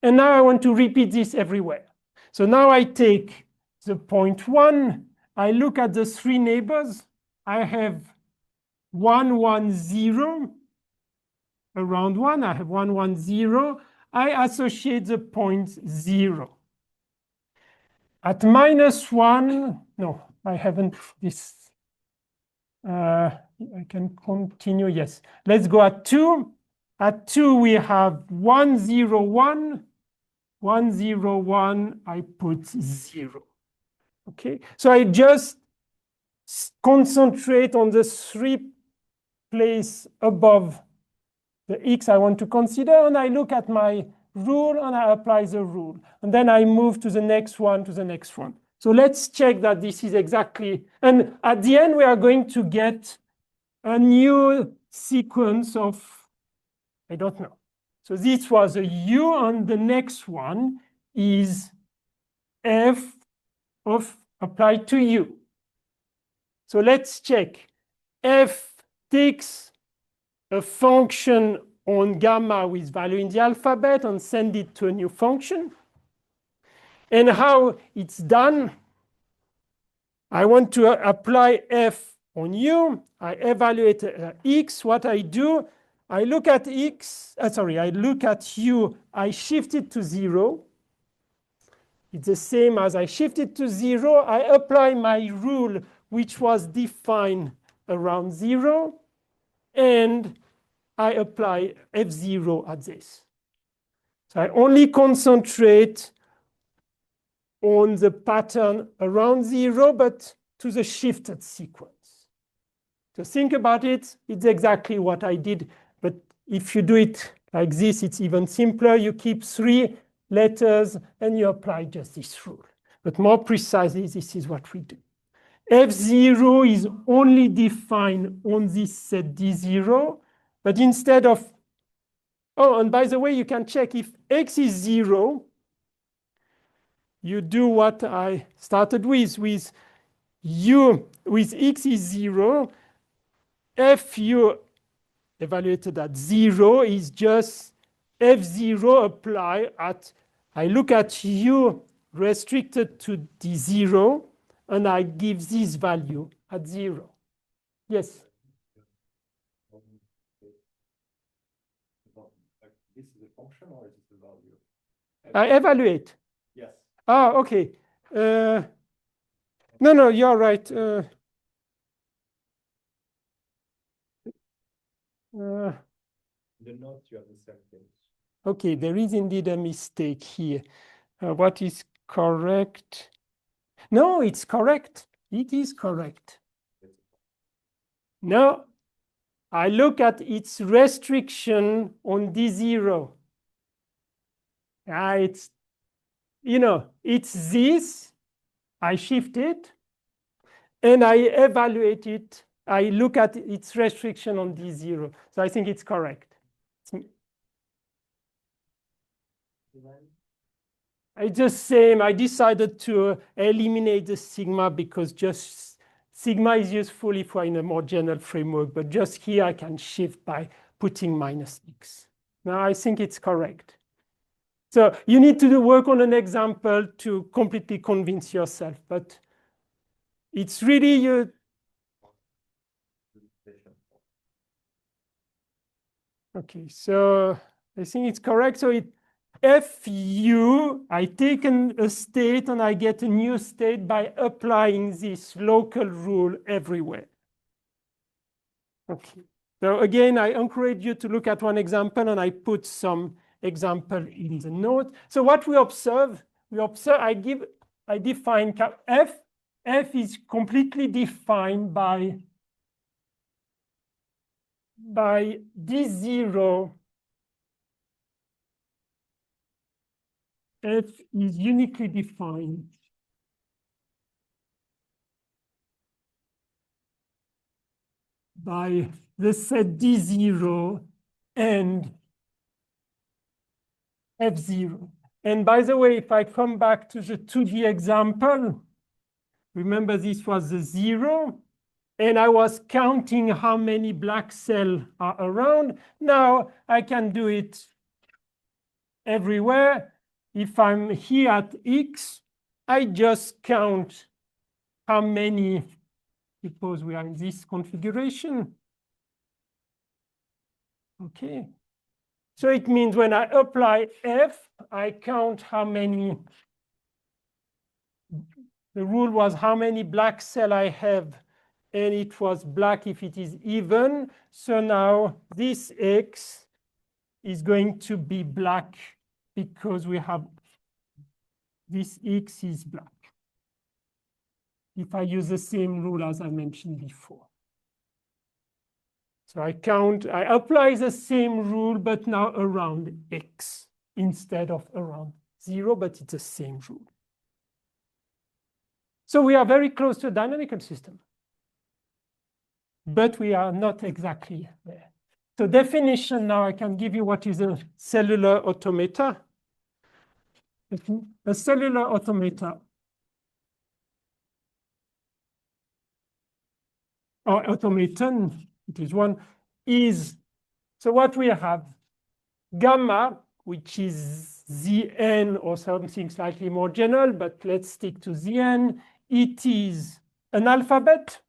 And now I want to repeat this everywhere. So now I take the point 1. I look at the three neighbors. I have 1, 1, 0. Around 1, I have 1, 1, 0. I associate the point 0. At -1, no, I haven't this. I can continue, yes. Let's go at 2. At 2, we have 1, 0, 1. 1, 0, 1, I put 0. Okay, so I just concentrate on the 3 place above the x I want to consider, and I look at my rule and I apply the rule. And then I move to the next one, to the next one. So let's check that this is exactly, and at the end we are going to get a new sequence of, I don't know. So this was a U, and the next one is f of applied to U. So let's check. F takes a function on gamma with value in the alphabet and send it to a new function. And how it's done, I want to apply f on U. I evaluate x. What I do, I look at x, I look at U, I shift it to 0. It's the same as I shift it to 0. I apply my rule, which was defined around 0, and I apply f0 at this. So I only concentrate on the pattern around 0, but to the shifted sequence. So think about it. It's exactly what I did. But if you do it like this, it's even simpler. You keep 3 letters and you apply just this rule. But more precisely, this is what we do. F0 is only defined on this set D0, but instead of, oh, and by the way, you can check if x is 0, you do what I started with U, with x is 0, fu evaluated at 0 is just f0 apply at, I look at U restricted to D0, and I give this value at 0. Yes? This is a function or is it a value? I evaluate. Yes. Ah, okay. No, you're right. The notes you have the same thing. Okay, there is indeed a mistake here. What is correct? No, it's correct. It is correct. No, I look at its restriction on D0. It's, it's this. I shift it, and I evaluate it. I look at its restriction on D0. So I think it's correct. I just say I decided to eliminate the sigma because just sigma is useful if we're in a more general framework, but just here I can shift by putting minus x. Now I think it's correct. So you need to do work on an example to completely convince yourself, but it's really you. Okay, so I think it's correct. So fu, I take a state and I get a new state by applying this local rule everywhere. Okay, so again, I encourage you to look at one example, and I put some example in the note. So what we observe, I define f. F is completely defined by D0. F is uniquely defined by the set D0 and F0. And by the way, if I come back to the 2D example, remember this was the 0, and I was counting how many black cells are around. Now I can do it everywhere. If I'm here at X, I just count how many, suppose we are in this configuration. Okay. So it means when I apply F, I count how many, the rule was how many black cells I have, and it was black if it is even. So now this X is going to be black because we have this X is black. if I use the same rule as I mentioned before. So I apply the same rule, but now around x instead of around 0, but it's the same rule. So we are very close to a dynamical system, but we are not exactly there. So definition, now I can give you what is a cellular automata. A cellular automata or automaton, it is one, is, so what we have, gamma, which is Zn or something slightly more general, but let's stick to Zn. It is an alphabet,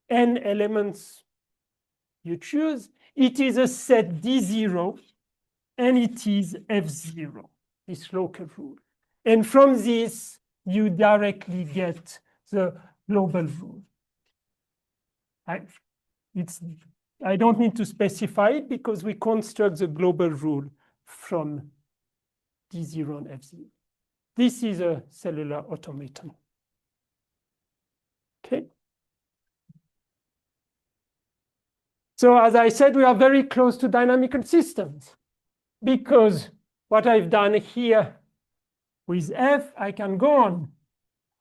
n elements you choose. It is a set D0, and it is F0, this local rule. And from this, you directly get the global rule. I don't need to specify it because we construct the global rule from D0 and F0. This is a cellular automaton. Okay. So as I said, we are very close to dynamical systems because what I've done here with F, I can go on.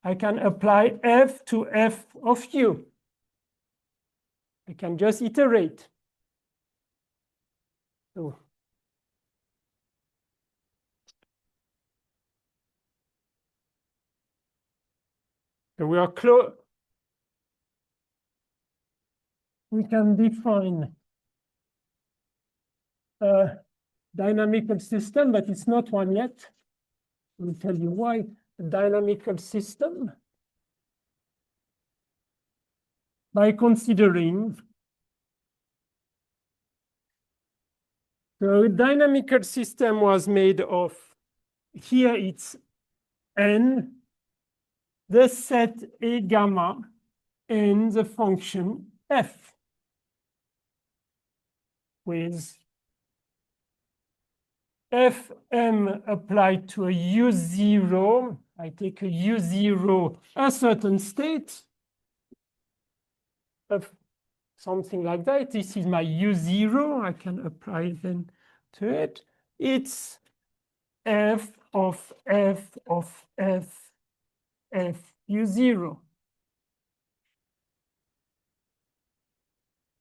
I can apply F to F of U. I can just iterate. So we are close. We can define a dynamical system, but it's not one yet. I'll tell you why. A dynamical system by considering the dynamical system was made of, here it's n, the set A gamma, and the function f with fm applied to a u0. I take a u0, a certain state of something like that. This is my u0. I can apply then to it. It's f of f of f f u0.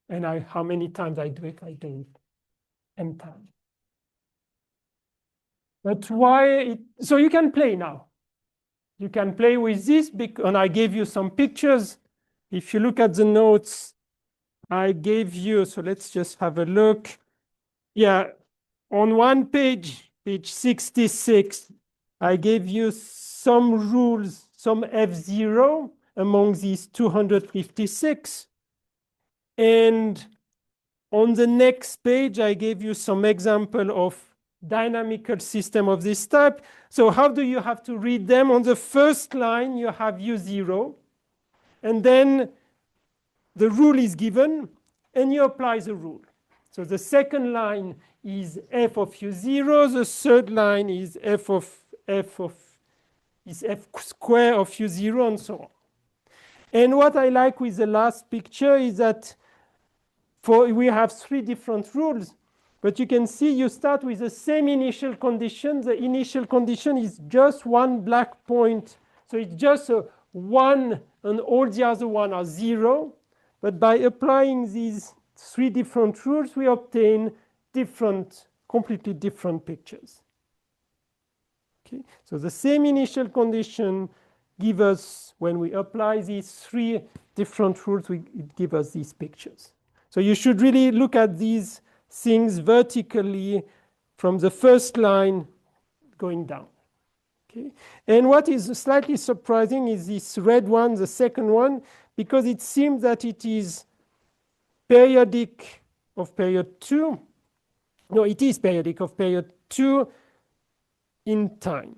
And how many times I do it? I do it n times. But why? So you can play now. You can play with this, and I gave you some pictures. If you look at the notes, I gave you, so let's just have a look. Yeah, on one page, page 66, I gave you some rules, some F0 among these 256. And on the next page, I gave you some example of dynamical system of this type. So how do you have to read them? On the first line, you have U0. And then the rule is given, and you apply the rule. So the second line is f of U0. The third line is f square of U0, and so on. And what I like with the last picture is that we have three different rules, but you can see you start with the same initial condition. The initial condition is just one black point. So it's just a 1, and all the other one are 0. But by applying these three different rules, we obtain completely different pictures. Okay? So the same initial condition give us, when we apply these three different rules, it gives us these pictures. So you should really look at these things vertically from the first line going down. Okay? And what is slightly surprising is this red one, the second one, because it seems that it is periodic of period 2. No, it is periodic of period 2 in time.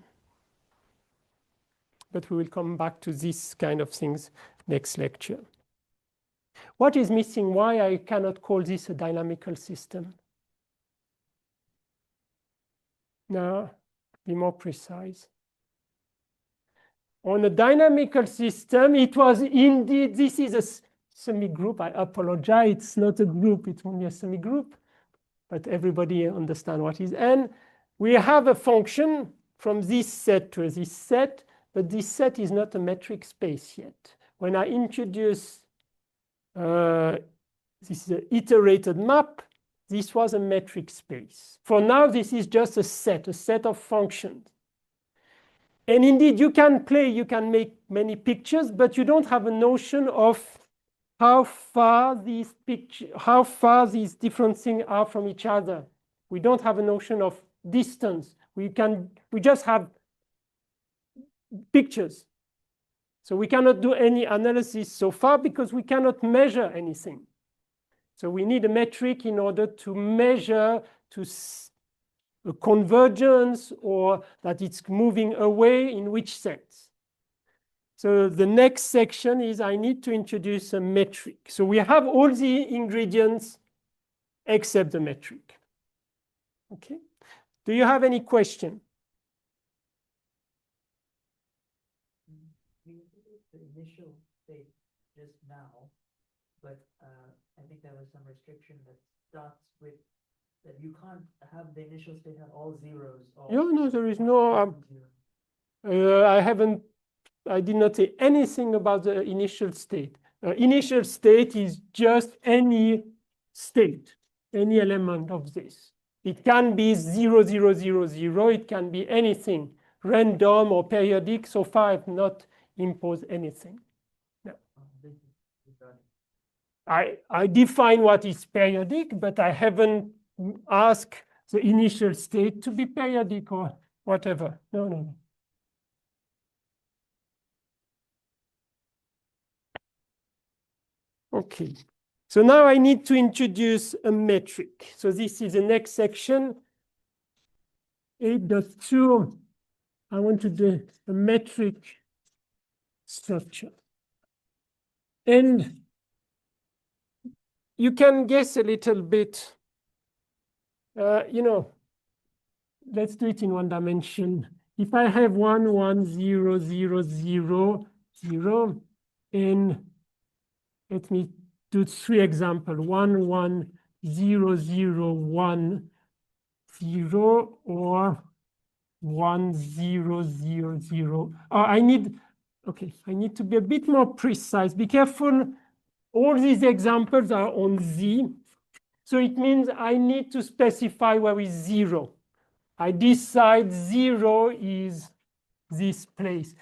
But we will come back to these kind of things next lecture. What is missing? Why I cannot call this a dynamical system? Now, be more precise. on a dynamical system, it was indeed, this is a semi-group. I apologize, it's not a group, it's only a semi-group, but everybody understands what is N. We have a function from this set to this set, but this set is not a metric space yet. When I introduce this is an iterated map, this was a metric space. For now, this is just a set of functions. And indeed, you can play, you can make many pictures, but you don't have a notion of how far these different things are from each other. We don't have a notion of distance. We just have pictures. So we cannot do any analysis so far because we cannot measure anything. So we need a metric in order to measure a convergence or that it's moving away in which sense. So the next section is I need to introduce a metric. So we have all the ingredients except the metric. Okay. Do you have any question? We introduced the initial state just now, but I think there was some restriction that starts with that you can't have the initial state have all zeros. No, there is no. I did not say anything about the initial state. Initial state is just any state, any element of this. It can be 0, 0, 0, 0. It can be anything, random or periodic. So far, I've not imposed anything. No. I define what is periodic, but I haven't asked the initial state to be periodic or whatever. No, no, no. Okay. So now I need to introduce a metric. So this is the next section. 8.2. I want to do a metric structure. And you can guess a little bit. Let's do it in one dimension. If I have 1, 1, 0, 0, 0, 0, and let me do 3 examples. 1, 1, 0, 0, 1, 0, or 1, 0, 0, 0. I need to be a bit more precise. Be careful. All these examples are on Z. So it means I need to specify where is 0. I decide 0 is this place.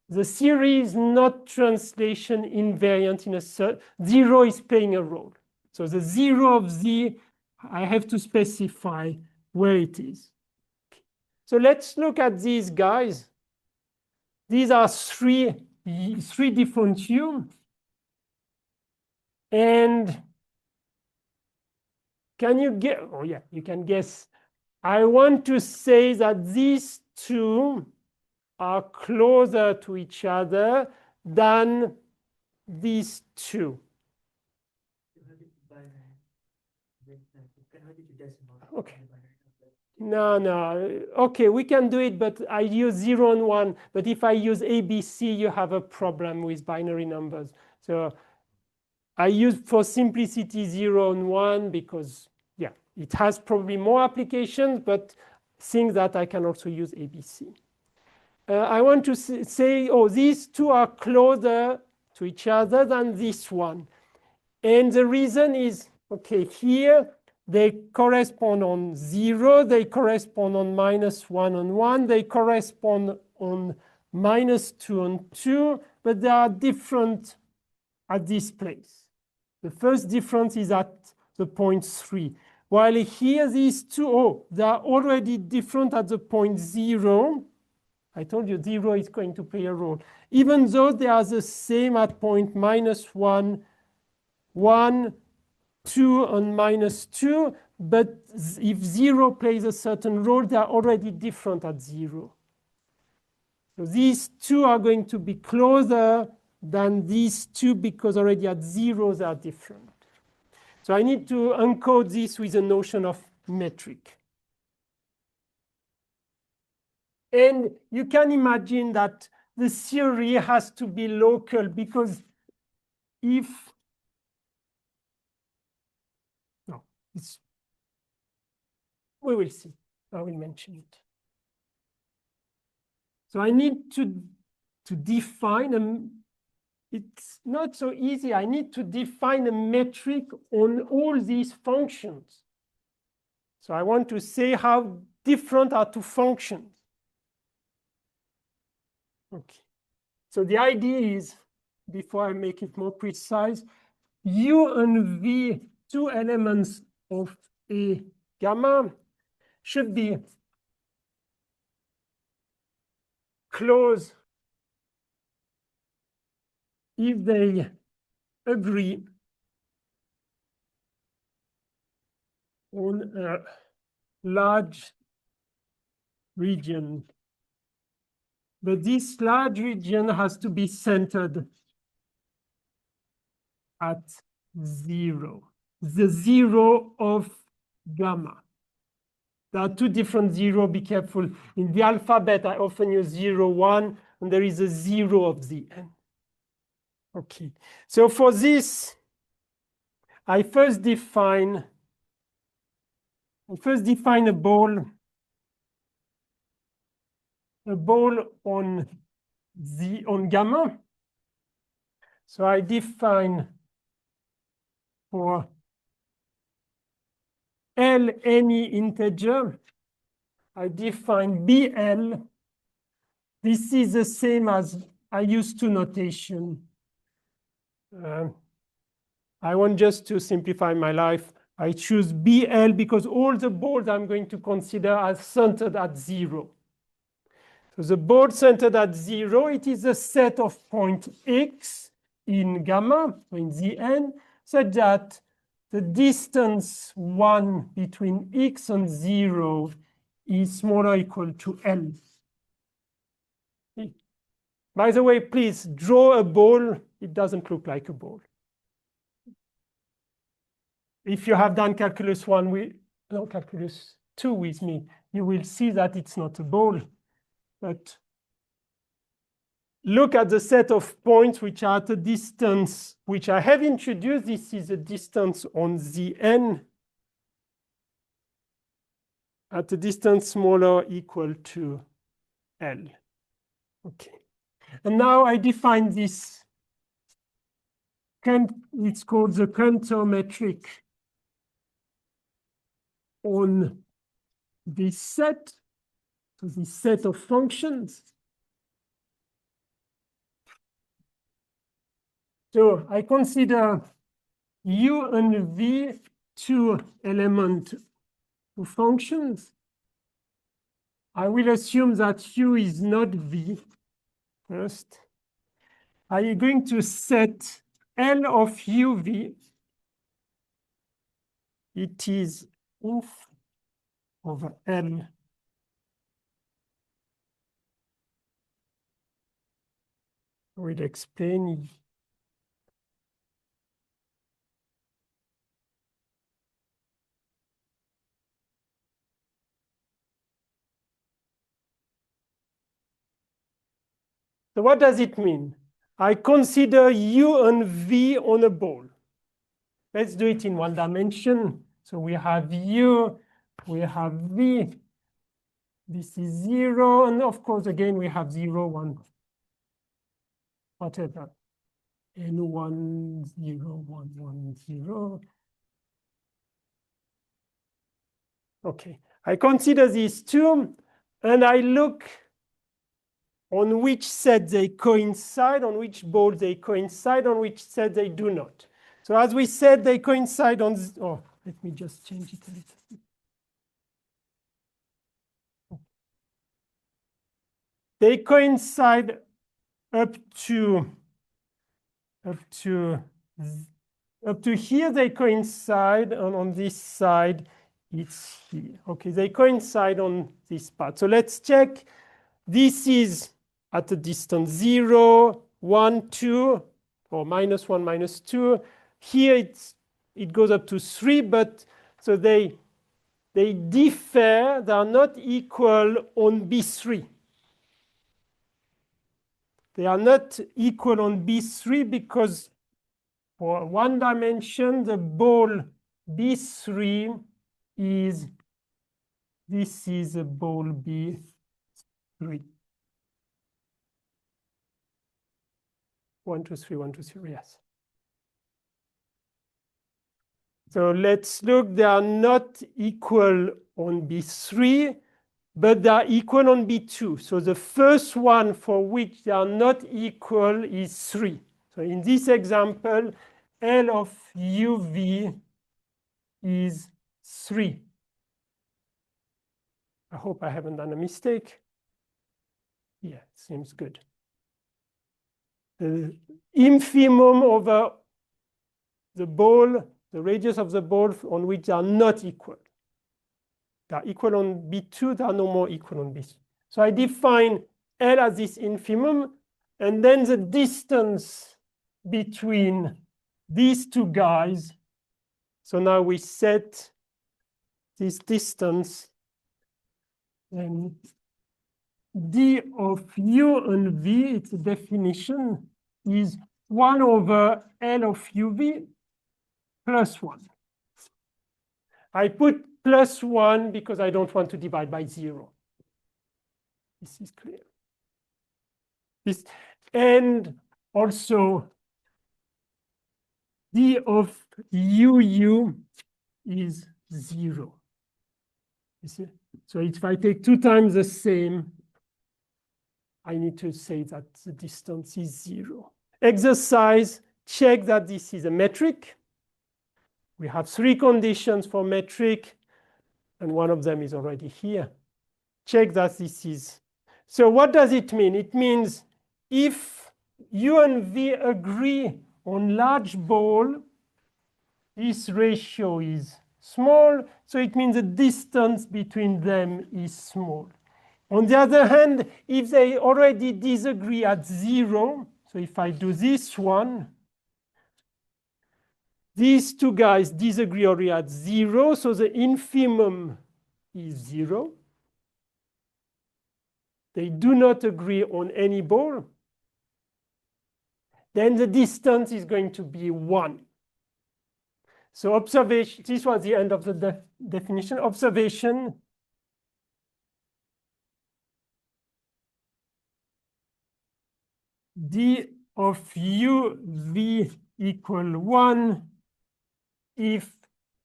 The theory is not translation invariant in a certain. 0 is playing a role. So the 0 of Z, I have to specify where it is. So let's look at these guys. These are three different Q. And can you get, oh yeah, you can guess. I want to say that these two are closer to each other than these two. Okay. No. Okay, we can do it, but I use 0 and 1. But if I use ABC, you have a problem with binary numbers. So I use for simplicity 0 and 1 because, yeah, it has probably more applications, but think that I can also use ABC. I want to say, oh, these two are closer to each other than this one. And the reason is, okay, here they correspond on 0, they correspond on -1 and 1, they correspond on -2 and 2, but they are different at this place. The first difference is at the point 3. While here these two, they are already different at the point 0. I told you 0 is going to play a role. Even though they are the same at point -1, 1, 2, and -2, but if 0 plays a certain role, they are already different at 0. So these two are going to be closer than these two because already at 0 they are different. So I need to encode this with a notion of metric. And you can imagine that the theory has to be local, because if, no, we will see. I will mention it. So I need to define it's not so easy. I need to define a metric on all these functions. So I want to say how different are two functions. Okay. So the idea is, before I make it more precise, U and V, two elements of A gamma, should be closed if they agree on a large region. But this large region has to be centered at 0, the 0 of gamma. There are two different 0, be careful. In the alphabet, I often use 0, 1, and there is a 0 of the n. Okay, so for this, I first define a ball on gamma. So I define for L any integer, I define BL. This is the same as I used to notation. I want just to simplify my life. I choose BL because all the balls I'm going to consider are centered at 0. So the ball centered at 0, it is a set of point x in gamma, in Zn, such that the distance 1 between x and 0 is smaller or equal to L. By the way, please draw a ball. It doesn't look like a ball. If you have done calculus 1 calculus 2 with me, you will see that it's not a ball. But look at the set of points which are at a distance which I have introduced. This is a distance on Zn at a distance smaller or equal to L. Okay. And now I define this. It's called the Cantor metric on this set. So this set of functions. So I consider U and V two element functions. I will assume that U is not V first. Are you going to set L of UV? It is F over L. I will explain. So what does it mean? I consider U and V on a ball. Let's do it in one dimension. So we have U, we have V. This is 0. And of course, again, we have 0, 1, whatever. N1, 0, 1, 1, 0. Okay, I consider these two, and I look on which set they coincide, on which ball they coincide, on which set they do not. So as we said, they coincide on, oh, let me just change it a little bit. They coincide up to here, they coincide, and on this side, it's here. Okay, they coincide on this part. So let's check. This is at a distance 0, 1, 2, or -1, -2. Here it goes up to 3, but so they differ. They are not equal on B3. They are not equal on B3 because for one dimension, the ball B3 is, this is a ball B3. 1, 2, 3, 1, 2, 3, yes. So let's look, they are not equal on B3, but they are equal on B2. So the first one for which they are not equal is 3. So in this example, L of UV is 3. I hope I haven't done a mistake. Yeah, seems good. The infimum over the ball, the radius of the ball on which they are not equal. They are equal on B2, they are no more equal on B3. So I define L as this infimum, and then the distance between these two guys. So now we set this distance, and d of u and v, its definition, is 1 over L of uv plus 1. I put plus 1 because I don't want to divide by 0. This is clear. This, and also d of uu is 0. You see? So if I take 2 times the same, I need to say that the distance is 0. Exercise, check that this is a metric. We have 3 conditions for metric, and one of them is already here. Check that this is. So what does it mean? It means if U and V agree on large ball, this ratio is small, so it means the distance between them is small. On the other hand, if they already disagree at 0, so if I do this one, these two guys disagree already at 0, so the infimum is 0. They do not agree on any ball. Then the distance is going to be 1. So observation, this was the end of the definition. Observation, d of u v equal 1 if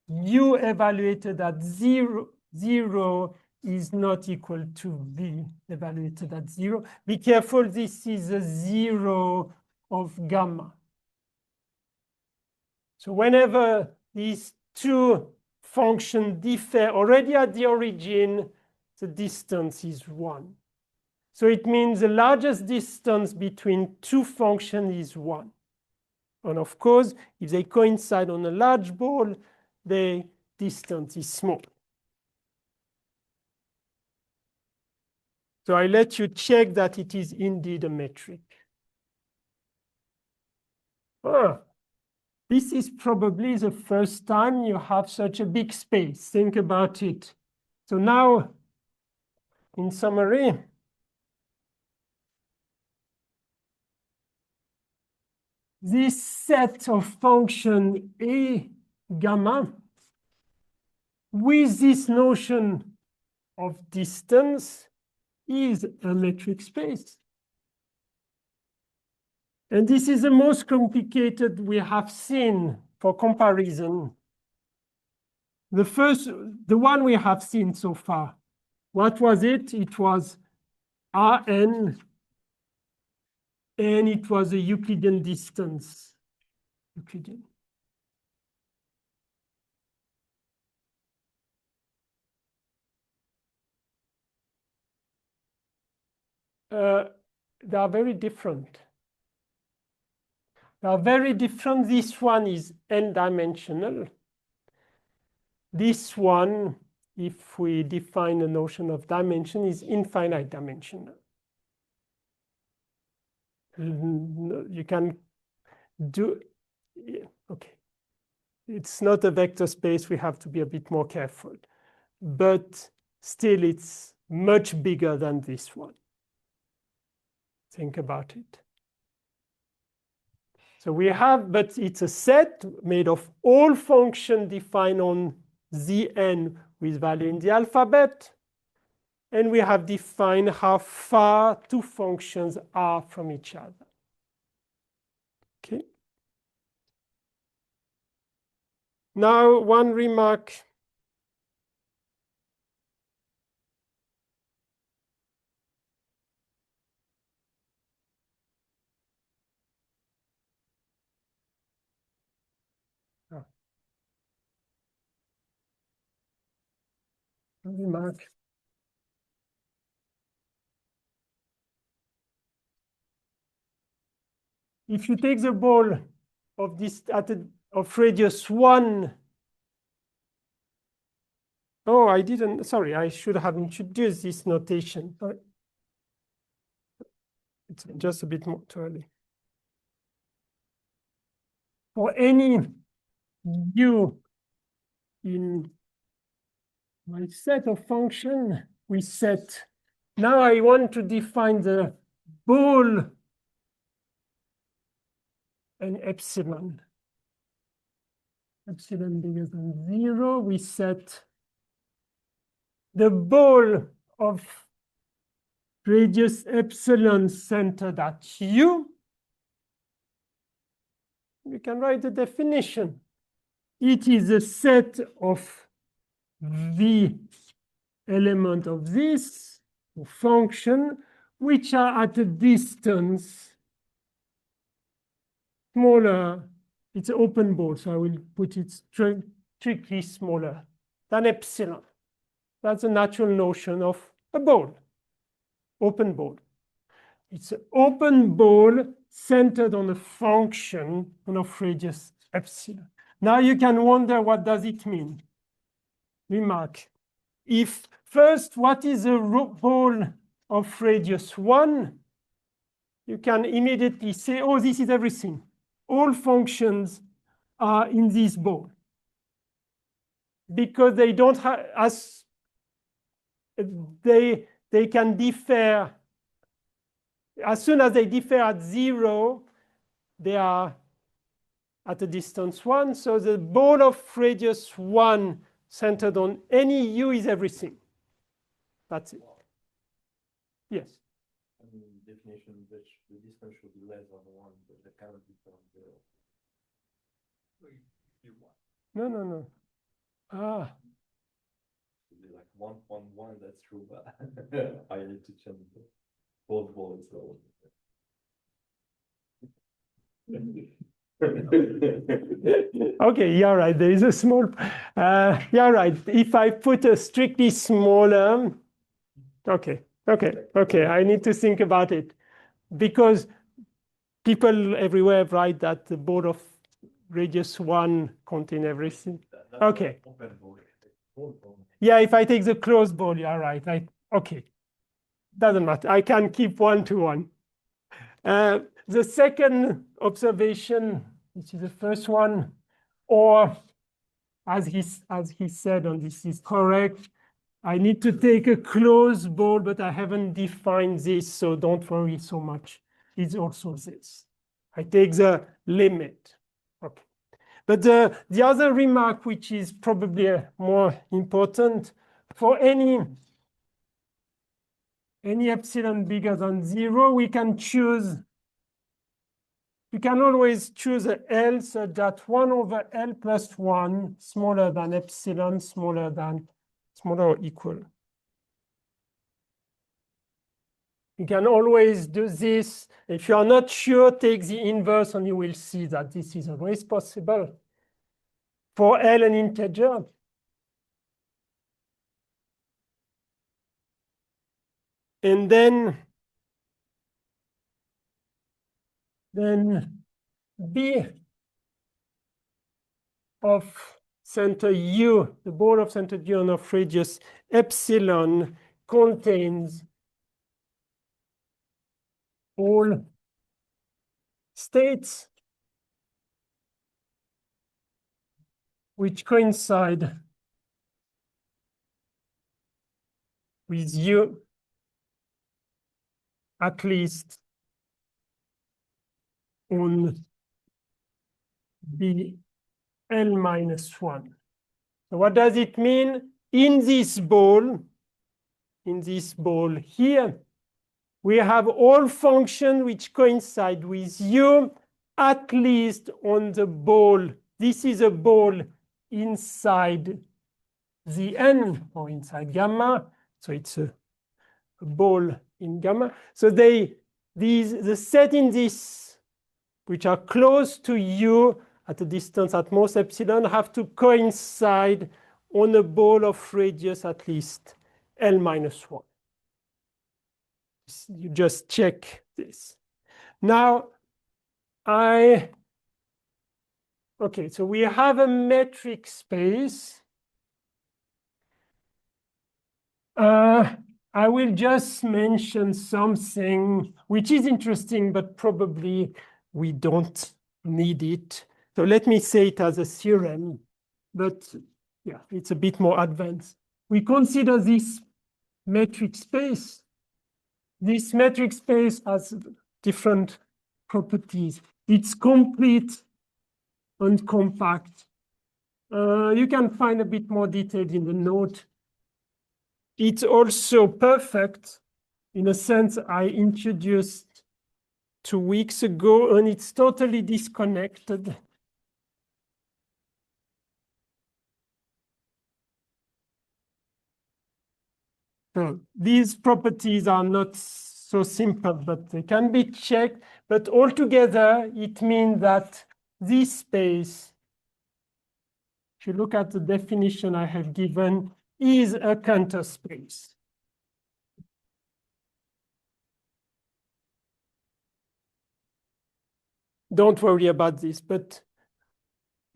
u evaluated at 0 is not equal to v evaluated at 0. Be careful, this is a 0 of gamma. So whenever these two functions differ already at the origin, the distance is 1. So it means the largest distance between two functions is 1. And of course, if they coincide on a large ball, the distance is small. So I let you check that it is indeed a metric. This is probably the first time you have such a big space. Think about it. So now, in summary, this set of function A gamma with this notion of distance is a metric space. And this is the most complicated we have seen for comparison. The one we have seen so far. What was it? It was Rn, and it was a Euclidean distance. Euclidean. They are very different. They are very different. This one is n-dimensional. This one, if we define the notion of dimension, is infinite dimensional. You can do, okay. It's not a vector space. We have to be a bit more careful. But still, it's much bigger than this one. Think about it. So we have, but it's a set made of all functions defined on Zn with value in the alphabet. And we have defined how far two functions are from each other. Okay. Now, one remark. Remark. If you take the ball of this of radius 1, oh, I didn't, sorry, I should have introduced this notation. It's just a bit more too early. For any u in my set of function, we set. Now I want to define the ball and epsilon. Epsilon bigger than 0. We set the ball of radius epsilon centered at u. We can write the definition. It is a set of v element of this function which are at a distance smaller. It's an open ball, so I will put it strictly smaller than epsilon. That's a natural notion of a ball, open ball. It's an open ball centered on a function of radius epsilon. Now you can wonder, what does it mean? Remark. If first, what is a ball of radius 1? You can immediately say, oh, this is everything. All functions are in this ball. Because they don't have, as they can differ, as soon as they differ at 0, they are at a distance 1. So the ball of radius 1 centered on any u is everything. That's it. Yes. I mean, definition which the distance should be less than 1, but it cannot be from 0. No. Ah. Should be like 1.1, that's true, but I need to change the both balls. So. Okay, you're right. There is a small. You're right. If I put a strictly smaller, okay. I need to think about it, because people everywhere write that the ball of radius 1 contain everything. Okay. Yeah, if I take the closed ball, you're right. Okay. Doesn't matter. I can keep 1 to 1. The second observation, which is the first one, or as he said, and this is correct, I need to take a closed ball, but I haven't defined this, so don't worry so much. It's also this. I take the limit. Okay. But the other remark, which is probably more important, for any epsilon bigger than 0, we can choose. You can always choose a L such that 1 over L plus 1 smaller than epsilon, smaller or equal. You can always do this. If you are not sure, take the inverse and you will see that this is always possible. For L an integer, and then B of center U, the ball of center U and of radius epsilon contains all states which coincide with U at least on the L minus 1. So what does it mean? In this ball here, we have all functions which coincide with U, at least on the ball. This is a ball inside the N or inside gamma. So it's a ball in gamma. So the set in this, which are close to U at a distance at most epsilon, have to coincide on a ball of radius at least L minus 1. You just check this. Now, okay, so we have a metric space. I will just mention something which is interesting, but probably we don't need it. So let me say it as a theorem, but yeah, it's a bit more advanced. We consider this metric space. This metric space has different properties. It's complete and compact. You can find a bit more detail in the note. It's also perfect in a sense I introduced 2 weeks ago, and it's totally disconnected. So these properties are not so simple, but they can be checked. But altogether, it means that this space, if you look at the definition I have given, is a Cantor space. Don't worry about this, but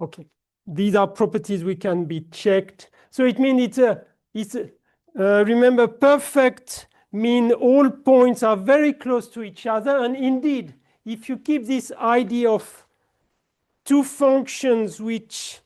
okay. These are properties we can be checked. So it means remember, perfect mean all points are very close to each other. And indeed, if you keep this idea of two functions which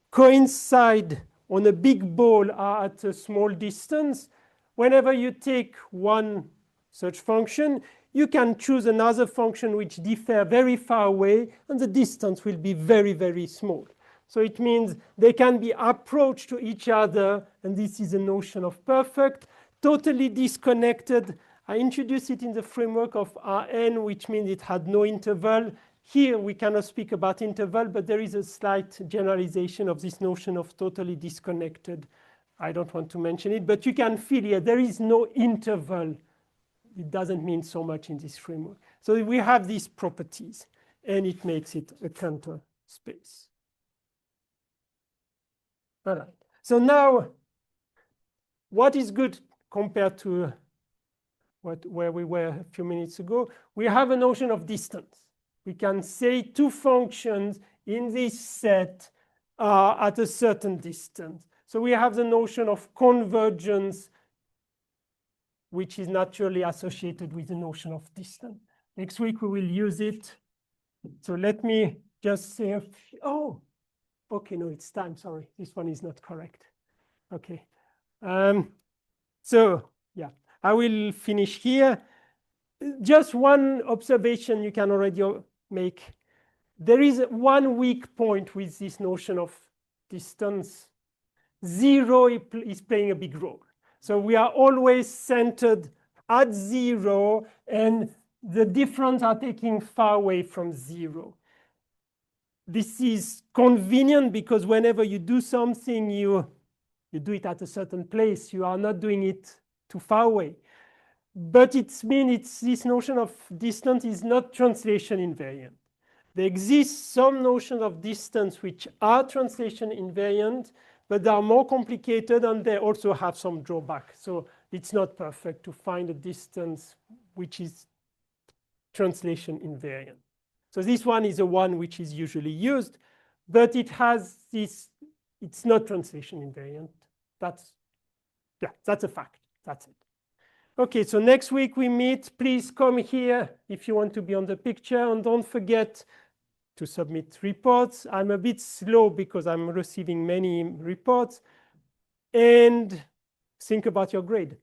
coincide on a big ball are at a small distance, whenever you take one such function, you can choose another function which differ very far away, and the distance will be very, very small. So it means they can be approached to each other, and this is a notion of perfect. Totally disconnected, I introduced it in the framework of Rn, which means it had no interval. Here we cannot speak about interval, but there is a slight generalization of this notion of totally disconnected. I don't want to mention it, but you can feel here there is no interval. It doesn't mean so much in this framework. So we have these properties, and it makes it a Cantor space. All right. So now, what is good compared to where we were a few minutes ago? We have a notion of distance. We can say two functions in this set are at a certain distance. So we have the notion of convergence, which is naturally associated with the notion of distance. Next week, we will use it. So let me just say, oh, okay, no, it's time, sorry. This one is not correct. Okay. So yeah, I will finish here. Just one observation you can already make. There is one weak point with this notion of distance. 0 is playing a big role. So we are always centered at 0, and the difference are taking far away from 0. This is convenient because whenever you do something, you do it at a certain place. You are not doing it too far away. But it means this notion of distance is not translation invariant. There exists some notions of distance which are translation invariant, but they are more complicated, and they also have some drawback. So it's not perfect to find a distance which is translation invariant. So this one is the one which is usually used, but it has this, it's not translation invariant. That's a fact. That's it. Okay, so next week we meet. Please come here if you want to be on the picture, and don't forget to submit reports. I'm a bit slow because I'm receiving many reports. And think about your grade.